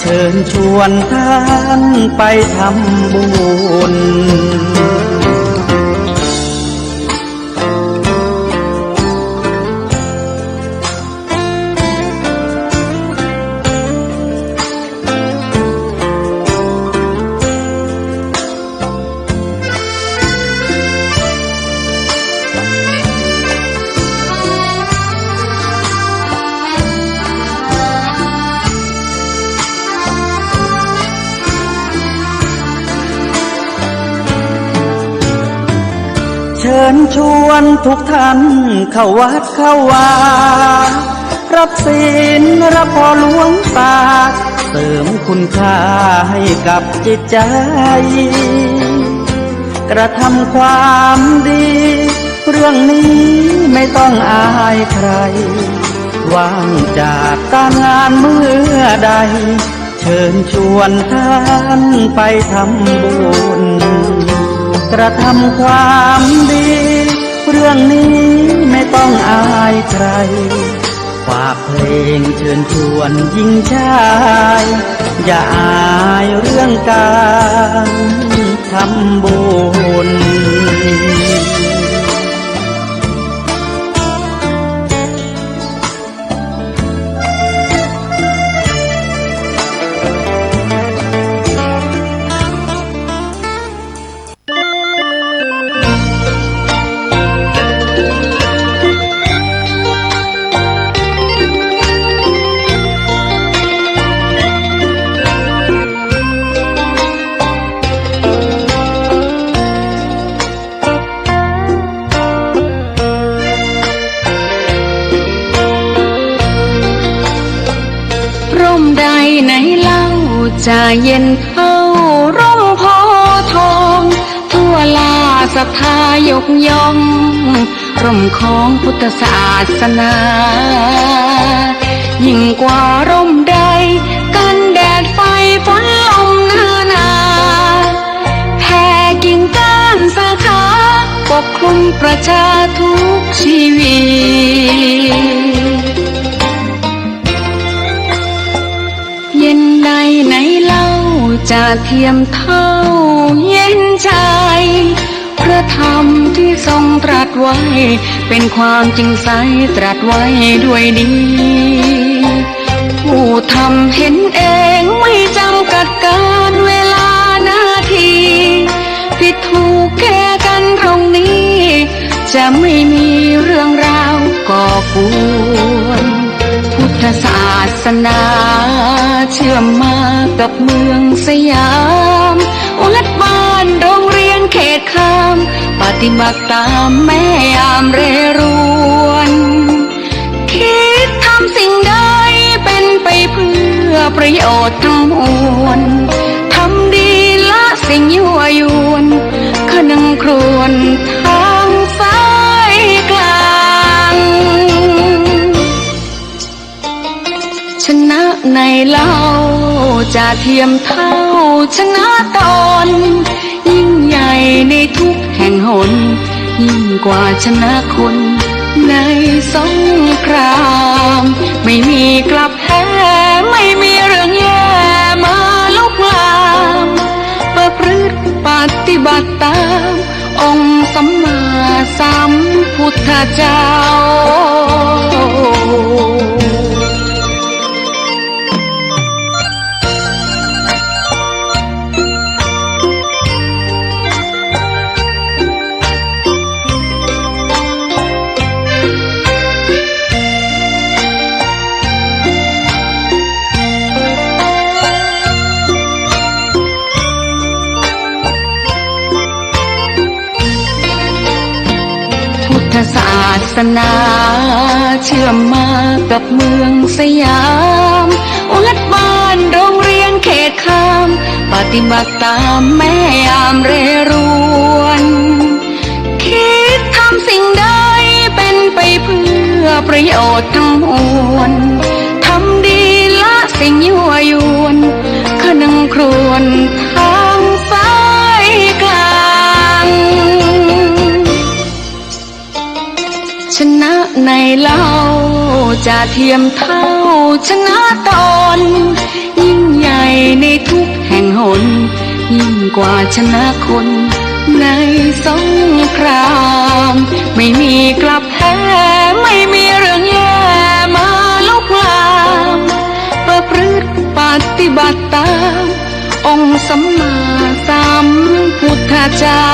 เชิญชวนท่านไปทำบุญเชิญชวนทุกท่านเข้าวัดเข้าวารับศีลรับพรหลวงตาเสริมคุณค่าให้กับจิตใจกระทำความดีเรื่องนี้ไม่ต้องอายใครว่างจากการงานเมื่อใดเชิญชวนท่านไปทำบุญกระทำความดีเรื่องนี้ไม่ต้องอายใครฝากเพลงเชิญชวนหญิงชายอย่าอายเรื่องการทำบุญไหนเล่าจะเย็นเท่าร่มโพธิ์ทองทั่วลาศรัทธายกย่องร่มของพุทธศาสนายิ่งกว่าร่มใดกันแดดไฟฝนลมนาแผ่กิ่งก้านสาขาปกคลุมประชาทุกชีวิตเย็นใดไหนเล่าจะเทียมเท่าเย็นใจพระธรรมที่ทรงตรัสไว้เป็นความจริงใสตรัสไว้ด้วยดีผู้ทำเห็นเองไม่จำกัดการเวลานาทีผิดถูกแก้กันตรงนี้จะไม่มีเรื่องราวก่อกวนพุทธศาสนาเชื่อมมากับเมืองสยามวัดบ้านโรงเรียนเขตข้ามไป ปฏิบัติตามแม่ยามเรรวนคิดทำสิ่งใดเป็นไปเพื่อประโยชน์ทั้งมวลทำดีละสิ่งยั่วยวนขนึงครวญทางสายกลางชนะในเล่าจะเทียมเท่าชนะตนยิ่งใหญ่ในทุกแห่งหนยิ่งกว่าชนะคนในสงครามไม่มีกลับแพ้ไม่มีเรื่องแย่มาลุกลามประพฤติปฏิบัติตามองค์สัมมาสัมพุทธเจ้าพุทธศาสนาเชื่อมมากับเมืองสยามวัดบ้านโรงเรียนเขตข้ามปฏิบัติตามแม่ยามเรรวนคิดทำสิ่งใดเป็นไปเพื่อประโยชน์ทั้งมวลทำดีละสิ่งยั่วยวนขนึงครวญทางสายกลางชนะในเล่าจะเทียมเท่าชนะตนยิ่งใหญ่ในทุกแห่งหนยิ่งกว่าชนะคนในสงครามไม่มีกลับแพ้ไม่มีเรื่องแย่มาลุกลามประพฤติปฏิบัติตามองค์สัมมาสัมพุทธเจ้า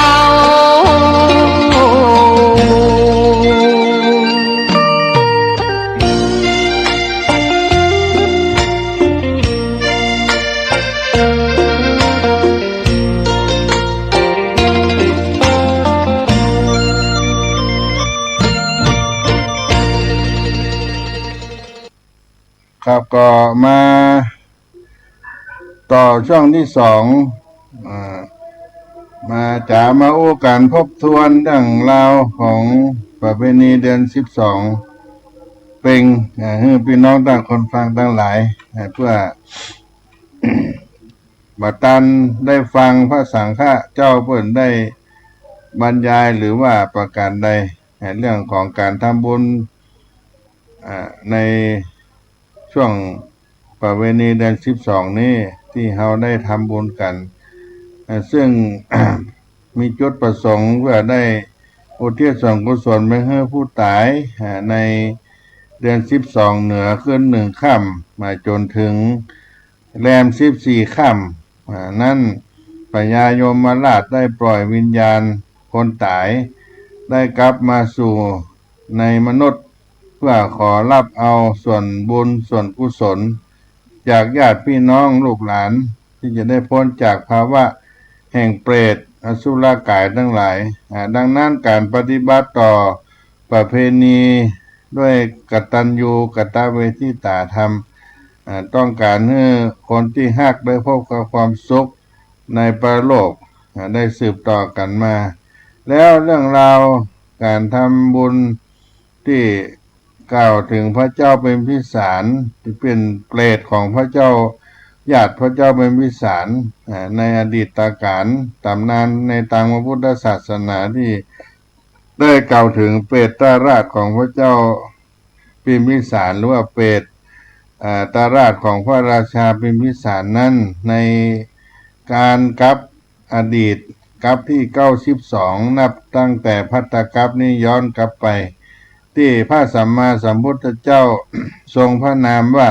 ครับก็มาต่อช่วงที่สองมามาอู้กันทบทวนเรื่องราวของประเพณีเดือน12เป็นให้พี่น้องต่างคนฟังทั้งหลายเพื่อ บัดตันได้ฟังพระสังฆะเจ้าเพิ่นได้บรรยายหรือว่าประกาศใดเรื่องของการทำบุญในช่วงประเวณีเดือน12นี้ที่เราได้ทำบุญกันซึ่ง มีจุดประสงค์เพื่อได้อุทิศส่วนกุศลไปให้ผู้ตายในเดือน12เหนือขึ้น1ค่ำมาจนถึงแรม14ค่ำนั่นพญายมราชได้ปล่อยวิญญาณคนตายได้กลับมาสู่ในมนุษย์เพื่อขอรับเอาส่วนบุญส่วนกุศลจากญาติพี่น้องลูกหลานที่จะได้พ้นจากภาวะแห่งเปรตอสุรกายทั้งหลายดังนั้นการปฏิบัติต่อประเพณีด้วยกตัญญูกตเวทิตาธรรมต้องการให้คนที่ฮักได้พบกับความสุขในปรโลกได้สืบต่อกันมาแล้วเรื่องราวการทำบุญที่กล่าวถึงพระเจ้าเป็นพิสารที่เป็นเปรตของพระเจ้าญาติพระเจ้าเป็นพิสารในอดีตการตำนานในทางพระพุทธศาสนาที่ได้กล่าวถึงเปรตตราชของพระเจ้าพิมพิสารหรือว่าเปรตตราชของพระราชาพิมพิสารนั้นในการกับอดีตกับที่92นับตั้งแต่ภัตตกับนี้ย้อนกลับไปที่พระสัมมาสัมพุทธเจ้า ทรงพระนามว่า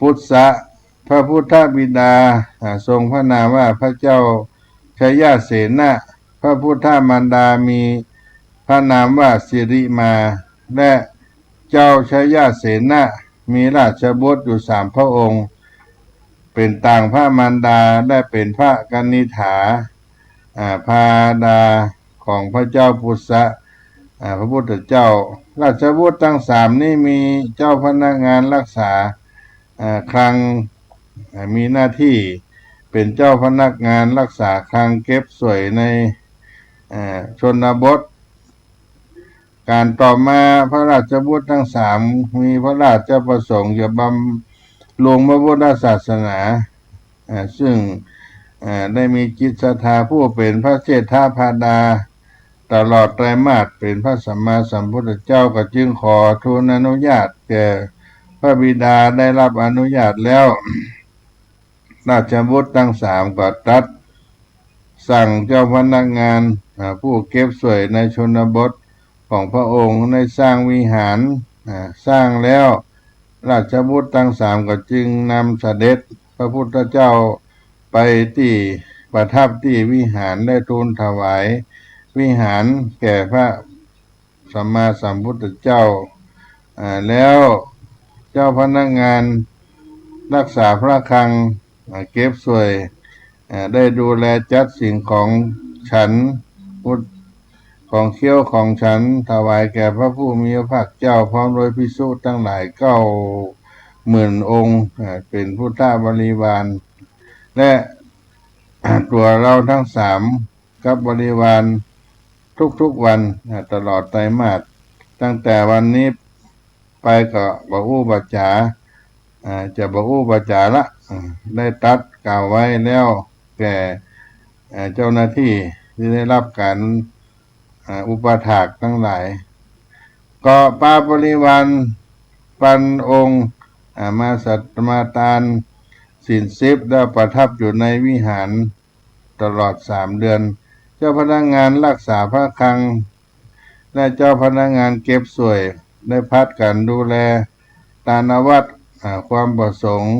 พุทธะพระพุทธบิดาทรงพระนามว่าพระเจ้าชยเสนะพระพุทธมารดามีพระนามว่าสิริมาและเจ้าชยเสนะมีราชบุตรอยู่3พระองค์เป็นต่างพระมารดาได้เป็นพระกนิษฐาพาดาข ของพระเจ้าปุษะพระพุทธเจ้าราชบุตรทั้งสามนี่มีเจ้าพนักงานรักษาคลังมีหน้าที่เป็นเจ้าพนักงานรักษาคลังเก็บสวยในชนบทการต่อมาพระราชบุตรทั้งสามมีพระราชประสงค์จะบำรุงพระพุทธศาสนาซึ่งได้มีจิตศรัทธาผู้เป็นพระเชษฐาพาดาตลอดไตรมาสเป็นพระสัมมาสัมพุทธเจ้าก็จึงขอทูลอนุญาตแก่พระบิดาได้รับอนุญาตแล้วราชบุตรทั้งสามก็ตรัสสั่งเจ้าพนักงานผู้เก็บสวยในชนบทของพระองค์ได้สร้างวิหารสร้างแล้วราชบุตรทั้งสามก็จึงนำเสด็จพระพุทธเจ้าไปที่ประทับที่วิหารได้ทูลถวายวิหารแก่พระสัมมาสัมพุทธเจ้าแล้วเจ้าพนักงานรักษาพระคลังเก็บสวยได้ดูแลจัดสิ่งของฉันของเคี้ยวของฉันถวายแก่พระผู้มีพระภาคเจ้าพร้อมโดยภิกษุทั้งหลาย90,000 องค์เป็นพุทธบริวารและตัวเราทั้งสามกับบริวารทุกๆวันตลอดไตรมาสตั้งแต่วันนี้ไปก็บ่อู้บ่จ๋าจะบ่อู้บ่จ๋าละได้ตัดกล่าวไว้แล้วแก่เจ้าหน้าที่ที่ได้รับการอุปถากทั้งหลายก็ปาบริวารปันองค์มาสัตมาตานศีล10ได้ประทับอยู่ในวิหารตลอด3 เดือนเจ้าพนักงานรักษาพระคลังและเจ้าพนักงานเก็บสวยได้พัดกันดูแลตานวัตรความประสงค์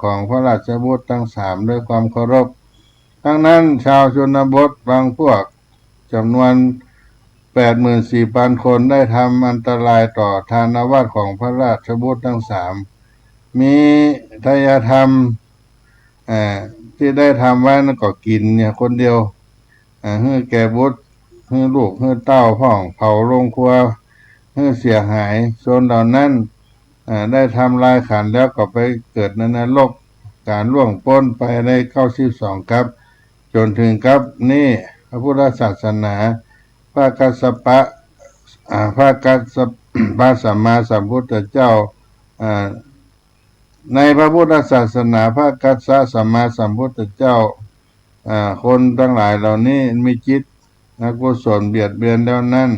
ของพระราชบุตรทั้งสามด้วยความเคารพทั้งนั้นชาวชนบทบางพวกจำนวน 84,000 คนได้ทำอันตรายต่อทานวัตรของพระราชบุตรทั้งสามมีทายธรรมที่ได้ทำไว้นั่นก็กินเนี่ยคนเดียวให้แก่บุตรให้ลูกให้เต้าพ่องเผาโรงครัวให้เสียหายส่วนเหล่านั้นได้ทำลายขันแล้วก็ไปเกิดในนรกการล่วงพ้นไปได้92ครับจนถึงครับนี่พระพุทธศาสนาพระกัสสปะพระสัมมาสัมพุทธเจ้าในพระพุทธศาสนาพระกัสสะสัมมาสัมพุทธเจ้าคนทั้งหลายเหล่านี้มีจิตอกุศลเบียดเบียนแล้วนั้น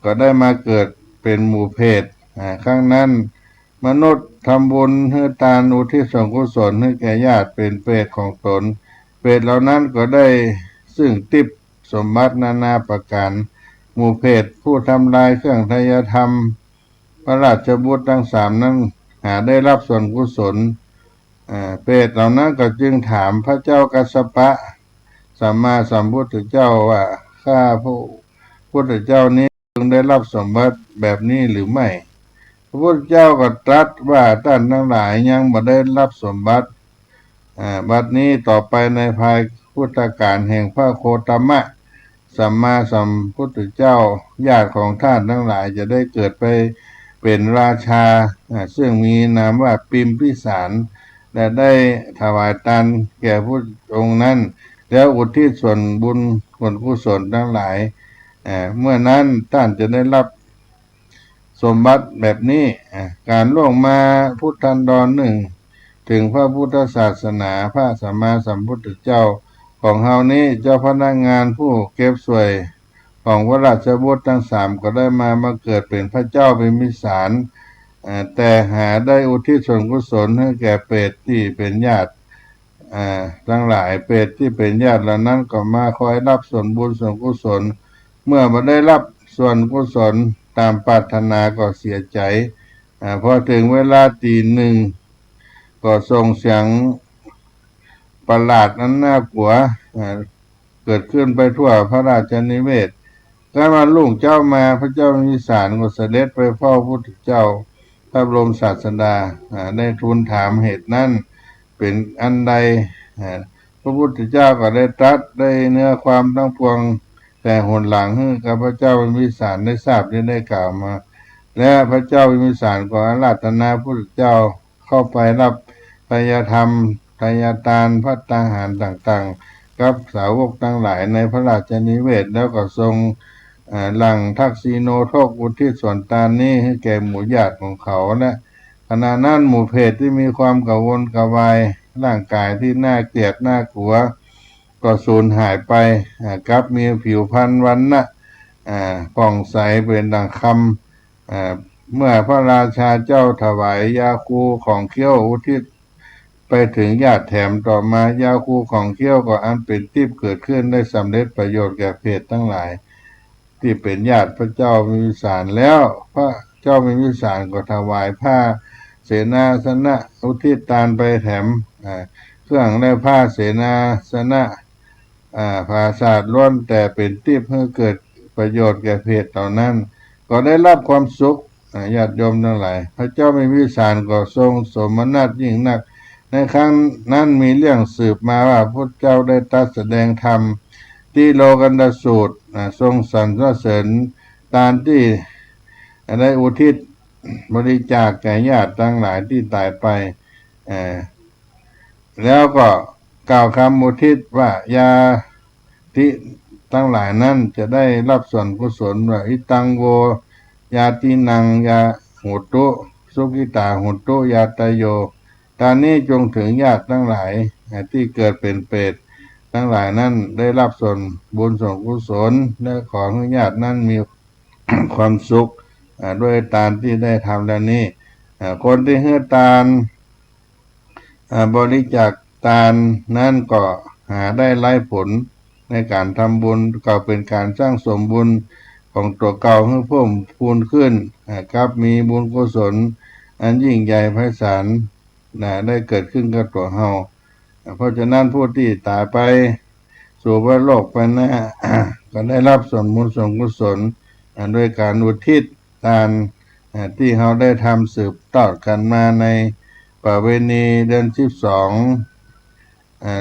ก็ได้มาเกิดเป็นหมู่เพศครั้งนั้นมนุษย์ทำบุญให้ทานอุทิศส่วนกุศลให้แก่ญาติเป็นเปรตของตนเปรตเหล่านั้นก็ได้ซึ่งทิพย์สมบัตินานาประการหมู่เพศผู้ทำลายเครื่องทายธรรมพระราชบุตรทั้งสามนั้นหาได้รับส่วนกุศลเปรตเหล่านั้นก็จึงถามพระเจ้ากัสสปะสัมมาสัมพุทธเจ้าว่าข้าพระพุทธเจ้านี้จึงได้รับสมบัติแบบนี้หรือไม่พระพุทธเจ้าก็ตรัสว่าท่านทั้งหลายยังบ่ได้รับสมบัติบัดนี้ต่อไปในภายพุทธกาลแห่งพระโคตมะสัมมาสัมพุทธเจ้าญาติของท่านทั้งหลายจะได้เกิดไปเป็นราชาซึ่งมีนามว่าปิมพิสารและได้ถวายทานแก่พระองค์นั้นแล้วอุทิศส่วนบุญส่วนกุศลทั้งหลายเมื่อนั้นท่านจะได้รับสมบัติแบบนี้การล่วงมาพุทธันดรหนึ่งถึงพระพุทธศาสนาพระสัมมาสัมพุทธเจ้าของเฮานี้เจ้าพนักงานผู้เก็บสวยของพระราชบุตรทั้งสามก็ได้มาเกิดเป็นพระเจ้าเป็นมิสารแต่หาได้อุทิศส่วนกุศลให้แก่เปรตที่เป็นญาติทั้งหลายเปรตที่เป็นญาติเหล่านั้นก็มาคอยรับส่วนบุญส่วนกุศลเมื่อมาได้รับส่วนกุศลตามปรารถนาก็เสียใจพอถึงเวลาตีหนึ่งก็ส่งเสียงประหลาดนั้นน่ากลัวเกิดขึ้นไปทั่วพระราชนิเวศการมาลุ่งเจ้ามาพระเจ้ามิสารก็เสด็จไปเฝ้าพระพุทธเจ้าพระบรมศาสดาได้ทูลถามเหตุนั้นเป็นอันใดพระพุทธเจ้าก็ได้ตรัสได้เนื้อความทั้งปวง แต่หนหลังข้าพเจ้าวิมพิสารได้ทราบได้กล่าวมา และพระเจ้าวิมพิสารก็อาราธนาพระพุทธเจ้าเข้าไปรับทายธรรมทายทานภัตตาหารต่างๆกับสาวกทั้งหลายในพระราชนิเวศแล้วก็ทรงหลังทักษิโนโทกอุทิศส่วนตานนี้ให้แก่หมู่ญาติของเขาและขณะนั้นหมู่เพศที่มีความกังวลกวายร่างกายที่น่าเกลียดน่ากลัวก็สูญหายไปกับมีผิวพรรณวันนะผ่องใสเป็นดังคำเมื่อพระราชาเจ้าถวายยาคูของเขี้ยวอุทิศไปถึงญาติแถมต่อมายาคูของเขี้ยวก็อันเป็นทิพย์เกิดขึ้นได้สำเร็จประโยชน์แก่เพศทั้งหลายที่เป็นญาติพระเจ้าวิมพิสารแล้วพระเจ้าวิมพิสารก็ถวายผ้าเสนาสนะอุทิศทานไปแถมเครื่องและผ้าเสนาสนะภาษาดล้วนแต่เป็นทิพย์เพื่อเกิดประโยชน์แก่เพศเหล่านั้นก็ได้รับความสุขญาติโยมทั้งหลายพระเจ้าวิมพิสารก็ทรงสมนัสยิ่งนักในครั้งนั้นมีเรื่องสืบมาว่าพระเจ้าได้ตรัสแสดงธรรมที่โลกันดสูตรทรงสรรเสริญตามที่ได้อุทิศบริจาคแก่ญาติทั้งหลายที่ตายไปแล้วก็กล่าวคำอุทิศว่ายาที่ทั้งหลายนั้นจะได้รับส่วนกุศลว่าอิตังโว ยาตินังยาหุตุสุกิตาหุตุยาตโยตอนนี้จงถึงญาติทั้งหลายที่เกิดเป็นเปรตทั้งหลายนั้นได้รับส่วนบุญส่วนกุศลและขอให้ญาตินั้นมี ความสุขด้วยทานที่ได้ทำแล้วนี้คนที่ให้ทานบริจาคทานนั้นก็หาได้ไล่ผลในการทำบุญก็เป็นการสร้างสมบุญของตัวเก่าให้เพิ่มพูนขึ้นครับมีบุญกุศลอันยิ่งใหญ่ไพศาลได้เกิดขึ้นกับตัวเฮาเพราะฉะนั้นผู้ที่ตายไปสู่พระโลกไปหน้า ก็ได้รับส่วนบุญส่วนกุศลโดยการอุทิศทานที่เฮาได้ทำสืบทอดกันมาในประเวณีเดือน12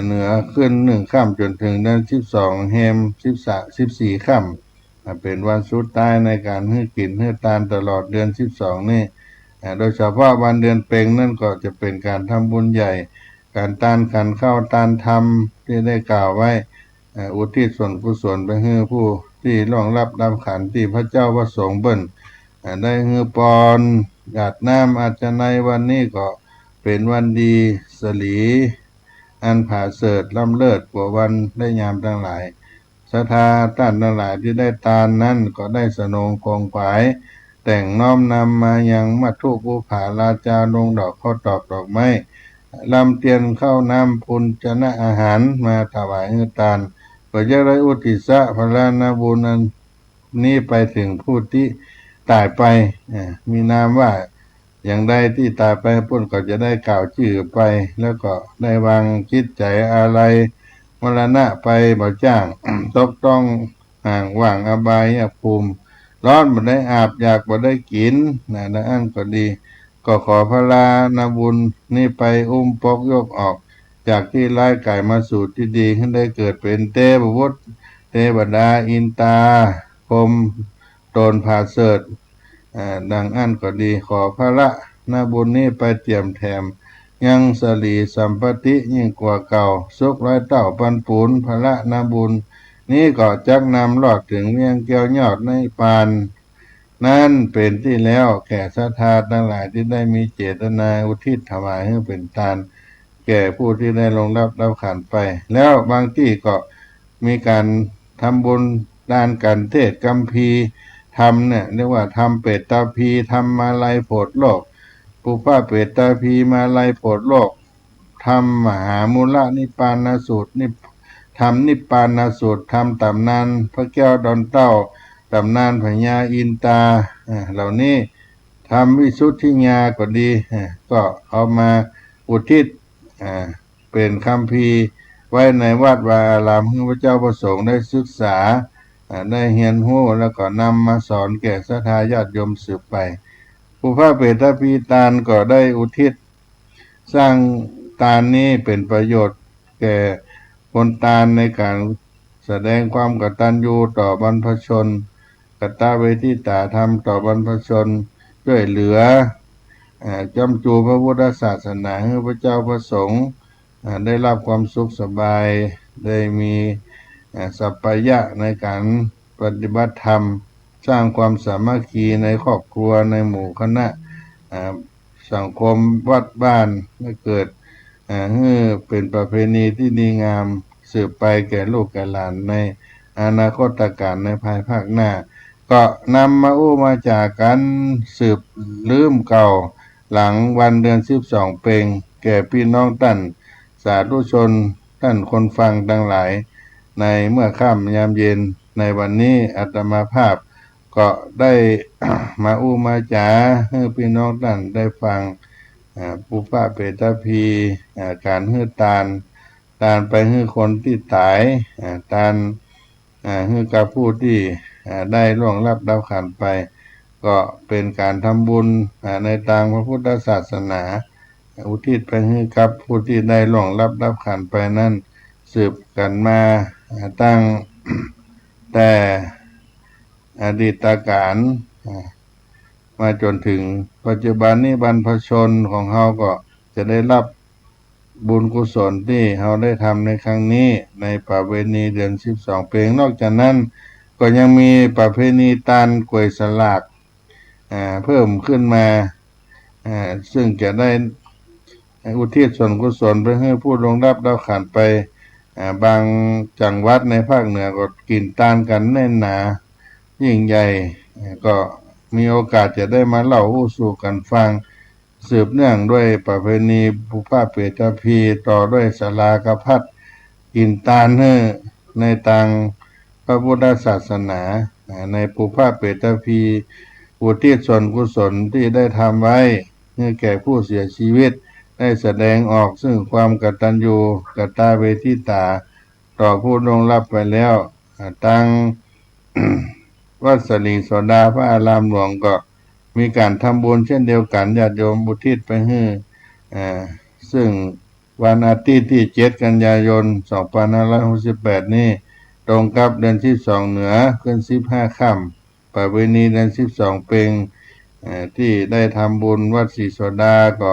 เหนือขึ้น1ค่ำจนถึงเดือน12แฮม14ค่ำเป็นวันสุดท้ายในการให้กินให้ทานตลอดเดือน12นี่โดยเฉพาะวันเดือนเพ็งนั่นก็จะเป็นการทำบุญใหญ่การทานขันข้าวทานธรรมที่ได้กล่าวไว้อุทิศส่วนกุศลไปให้ผู้ที่ล่วงลับดับขันธ์ที่พระเจ้าประสงค์เบิ่นได้ฮือปอนหยาดน้ำอาจจะในวันนี้ก็เป็นวันดีสลีอันผ่าเสริฐล้ำเลิศกว่าวันได้ยามทั้งหลายศรัทธาท่านทั้งหลายที่ได้ทานนั้นก็ได้สนองคงขวายแต่งน้อมนำมายังมัทุภูผาราจาลงดอกข้าวตอกดอกไม้ลำเตียนข้าวน้ำพุนจนะอาหารมาถวายให้ทานก็จะได้อุทิศพระนาบุญนี้ไปถึงผู้ที่ตายไปมีนามว่าอย่างใดที่ตายไปพุ่นก็จะได้กล่าวชื่อไปแล้วก็ได้วางคิดใจอะไรมรณะไปบ่จ้าง ตกต้องห่างว่างอบายภูมิร้อนบ่ได้อาบอยากบ่ได้กินนะอันก็ดีก็ขอพระลานาบุญนี่ไปอุ้มปกยกออกจากที่ร้ายกายมาสู่ที่ดีขึ้นได้เกิดเป็นเทพบุตรเทวดาอินตาพรหมโตนผาเสริฐดังอันก็ดีขอพระละนาบุญนี้ไปเตรียมแถมยังสลีสัมปติยิ่งกว่าเก่าสุขร้อยเต้าปันปูนพระละนาบุญนี้ก็จักนำรอดถึงเวียงเกี่ยวยอดในปานนั่นเป็นที่แล้วแก่ศรัทธาทั้งหลายที่ได้มีเจตนาอุทิศถวายให้เป็นทานแก่ผู้ที่ได้ลงรับขันไปแล้วบางที่ก็มีการทำบุญด้านการเทศน์คัมภีร์ทำเนี่ยเรียกว่าทำเปตตาภีทำมาลัยโพธิโลกปุพพะเปตตาภีมาลัยโพธิโลกทำมหามูลนิพพานสูตรทำนิพพานสูตรทำตำนานพระแก้วดอนเต้าตำนานพญาอินตาเหล่านี้ทำวิสุทธิญาก็ดีก็เอามาอุทิศเป็นคัมภีร์ไว้ในวัดวาอารามให้พระเจ้าประสงค์ได้ศึกษาได้เรียนรู้แล้วก็นำมาสอนแก่ศรัทธาญาติโยมสืบไปปุพพะเปตตาภีทานก็ได้อุทิศสร้างทานนี้เป็นประโยชน์แก่คนทานในการ แสดงความกตัญญูต่อบรรพชนกตเวทิตาธรรมต่อบรรพชนช่วยเหลือจำจูพระพุทธศาสนาให้พระเจ้าประสงค์ได้รับความสุขสบายได้มีสัพพยะในการปฏิบัติธรรมสร้างความสามัคคีในครอบครัวในหมู่คณะสังคมวัดบ้านให้เกิดให้เป็นประเพณีที่ดีงามสืบไปแก่ลูกแก่หลานในอนาคตการในภายภาคหน้าก็นำมามาจากกันสืบลืมเก่าหลังวันเดือน12เพ็งแก่พี่น้องท่านสาธุชนท่านคนฟังทั้งหลายในเมื่อค่ำยามเย็นในวันนี้อาตมาภาพก็ได้ มามาจาให้พี่น้องท่านได้ฟังปุพพะเปตพีการฮื้อตาลไปฮื้อคนที่ตายตาลฮื้อกับผู้ที่ได้ล่วงลับดับขันไปก็เป็นการทำบุญในทางพระพุทธศาสนาอุทิศไปให้กับผู้ที่ได้ล่วงลับดับขันไปนั้นสืบกันมาตั้ง แต่อดีตการมาจนถึงปัจจุบันนี้บรรพชนของเราก็จะได้รับบุญกุศลที่เราได้ทำในครั้งนี้ในประเพณีเดือน12เพ็งนอกจากนั้นก็ยังมีประเพณีตาลกล้วยสลากเพิ่มขึ้นมาซึ่งจะได้อุทิศส่วนกุศลไปให้ผู้ลงรับดาวขันไปบางจังหวัดในภาคเหนือก็กินตาลกันแน่นหนายิ่งใหญ่ก็มีโอกาสจะได้มาเล่าสู่กันฟังสืบเนื่องด้วยประเพณีปุพพะเปตพีต่อด้วยสลากพัดกินตาลในทางพระพุทธศาสนาในปุพพะเปตพีอุทิศส่วนกุศลที่ได้ทำไว้ให้แก่ผู้เสียชีวิตได้แสดงออกซึ่งความกตัญญูกตเวทิตาต่อผู้ล่วงลับไปแล้วตั้ง วัดสลีโสดาพระอารามหลวงก็มีการทำบุญเช่นเดียวกันญาติโยมอุทิศไปให้ซึ่งวันอาทิตย์ที่7กันยายน2568นี้ตรงกับเดือน12เหนือขึ้น15ค่ำประเพณีเดือน12เพ็งที่ได้ทำบุญวัดศรีโสดาก็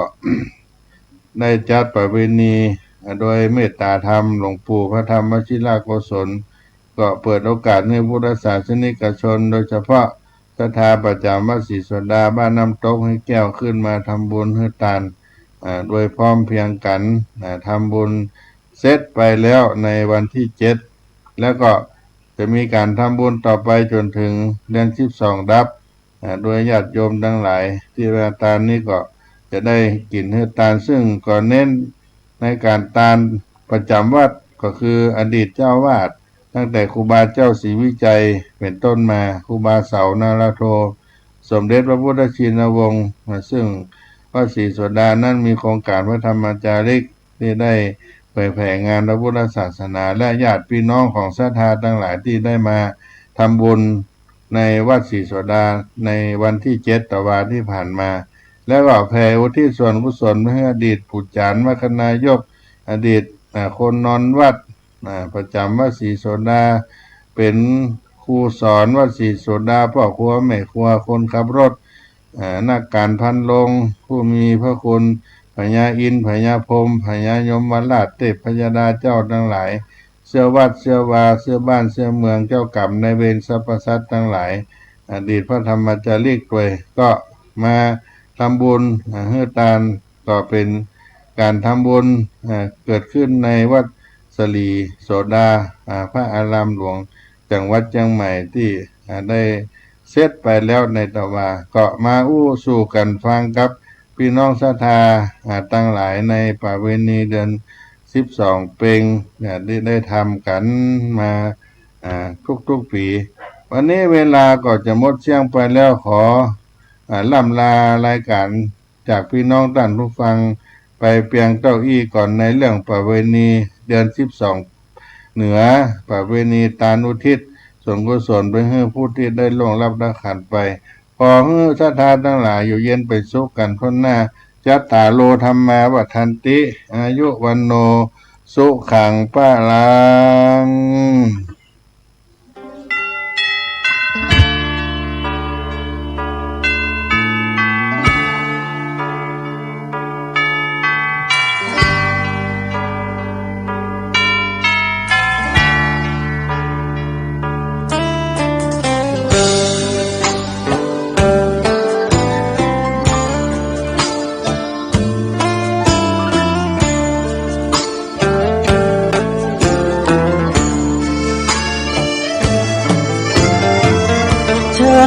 ได้จัดประเพณีโดยเมตตาธรรมหลวงปู่พระธรรมวชิราโกศลก็เปิดโอกาสให้พุทธศาสนิกชนโดยเฉพาะศรัทธาประจำวัดศรีโสดาบ้านน้ำตกให้แก้วขึ้นมาทำบุญให้ทานโดยพร้อมเพรียงกันทำบุญเสร็จไปแล้วในวันที่7แล้วก็จะมีการทำบุญต่อไปจนถึงเดือน12ดับโดยญาติโยมทั้งหลายที่ว่าทานนี้ก็จะได้กินให้ทานซึ่งก็เน้นในการทานประจำวัดก็คืออดีตเจ้าวาดตั้งแต่ครูบาเจ้าศรีวิจัยเป็นต้นมาครูบาเสานาราโทสมเด็จพระพุทธชินวงศ์ซึ่งวัดศรีโสดานั้นมีโครงการพระธรรมจาริกที่ได้เผยแผ่งานพระพุทธศาสนาและญาติพี่น้องของศรัทธาทั้งหลายที่ได้มาทำบุญในวัดศรีโสดาในวันที่7ตะวันที่ผ่านมาแล้วก็แผ่อุทิศส่วนกุศลให้อดีตผู้จารย์มคณายกอดีตคนนอนวัดประจำวัดศรีโสดาเป็นครูสอนวัดศรีโสดาพ่อครัวแม่ครัวคนขับรถนักการพันลงผู้มีพระคุณพญาอินทร์พญาพรหมพญายมราชเทพพญาดาเจ้าทั้งหลายเสื้อวัดเสื้อวาเสื้อบ้านเสื้อเมืองเจ้ากรรมนายเวรสรรพสัตว์ทั้งหลายอดีตพระธรรมจารีกด้วยก็มาทำบุญให้ทานก็เป็นการทำบุญเกิดขึ้นในวัดสลีโสดาพระอารามหลวงจังหวัดเชียงใหม่ที่ได้เสร็จไปแล้วในตะวันก็มาสู่กันฟังกับพี่น้องศรัทธาตั้งหลายในประเพณีเดือน12เพ็งที่ได้ทำกันมาทุกๆปีวันนี้เวลาก็จะหมดเสียงไปแล้วขอล่ำลารายการจากพี่น้องท่านผู้ฟังไปเพียงเก้าอี้ก่อนในเรื่องประเวณีเดือน12เหนือประเวณีตาลอุทิศส่วนกุศลไปให้ผู้ที่ได้ล่วงลับดับขันไปขอให้ศรัทธาทั้งหลายอยู่เย็นเป็นสุขกันพ้นหน้าจัตตาโลธรรมาวัฏันติอายุวันโนสุขังปะลัง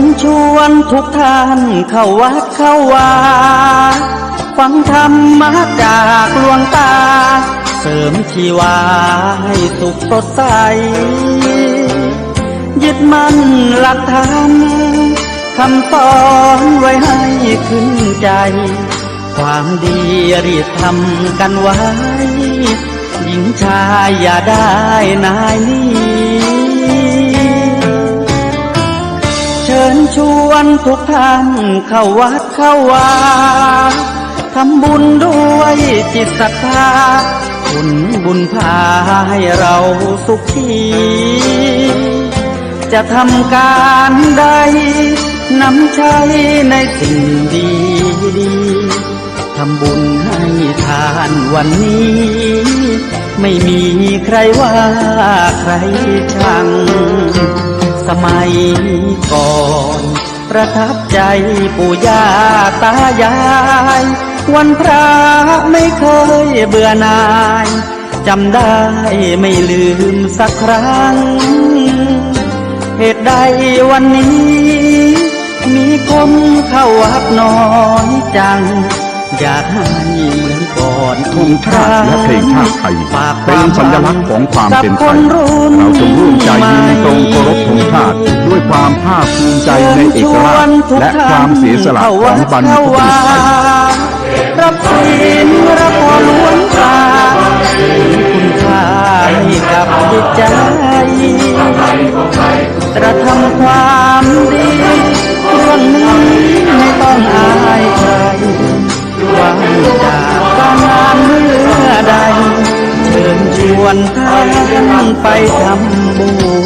ญชวนทุกท่านเข้าวัดเข้าวาฟังธรรมะจากหลวงตาเสริมชีวาให้สุขสดใสยึดมั่นหลักธรรมคำสอนไว้ให้ขึ้นใจความดีรีบทำกันไว้หญิงชายอย่าได้นายนี้เชิญชวนทุกท่านเข้าวัดเข้าวาทำบุญด้วยจิตศรัทธาบุญพาให้เราสุขีจะทำการใดนำใช้ในสิ่งดีทำบุญให้ทานวันนี้ไม่มีใครว่าใครชังสมัยก่อนประทับใจปู่ย่าตายายวันพระไม่เคยเบื่อหน่ายจำได้ไม่ลืมสักครั้งเหตุใดวันนี้มีคนเข้าวัดน้อยจังอยากให้เหมือนก่อน ธงชาติและเพลงชาติไทยเป็นสัญลักษณ์ของความเป็นไทยเราจงร่วมใจยืนตรงเคารพธงชาติด้วยความภาคภูมิใจในเอกราชและความเสียสละของบรรพบุรุษไทยรับศีลรับพรหลวงตาคุณค่าให้กับจิตใจกระทำความดีเรื่องนี้ไม่ต้องอายใครหวังจากการงานเมื่อใดเชิญชวนท่านไปทำบุญ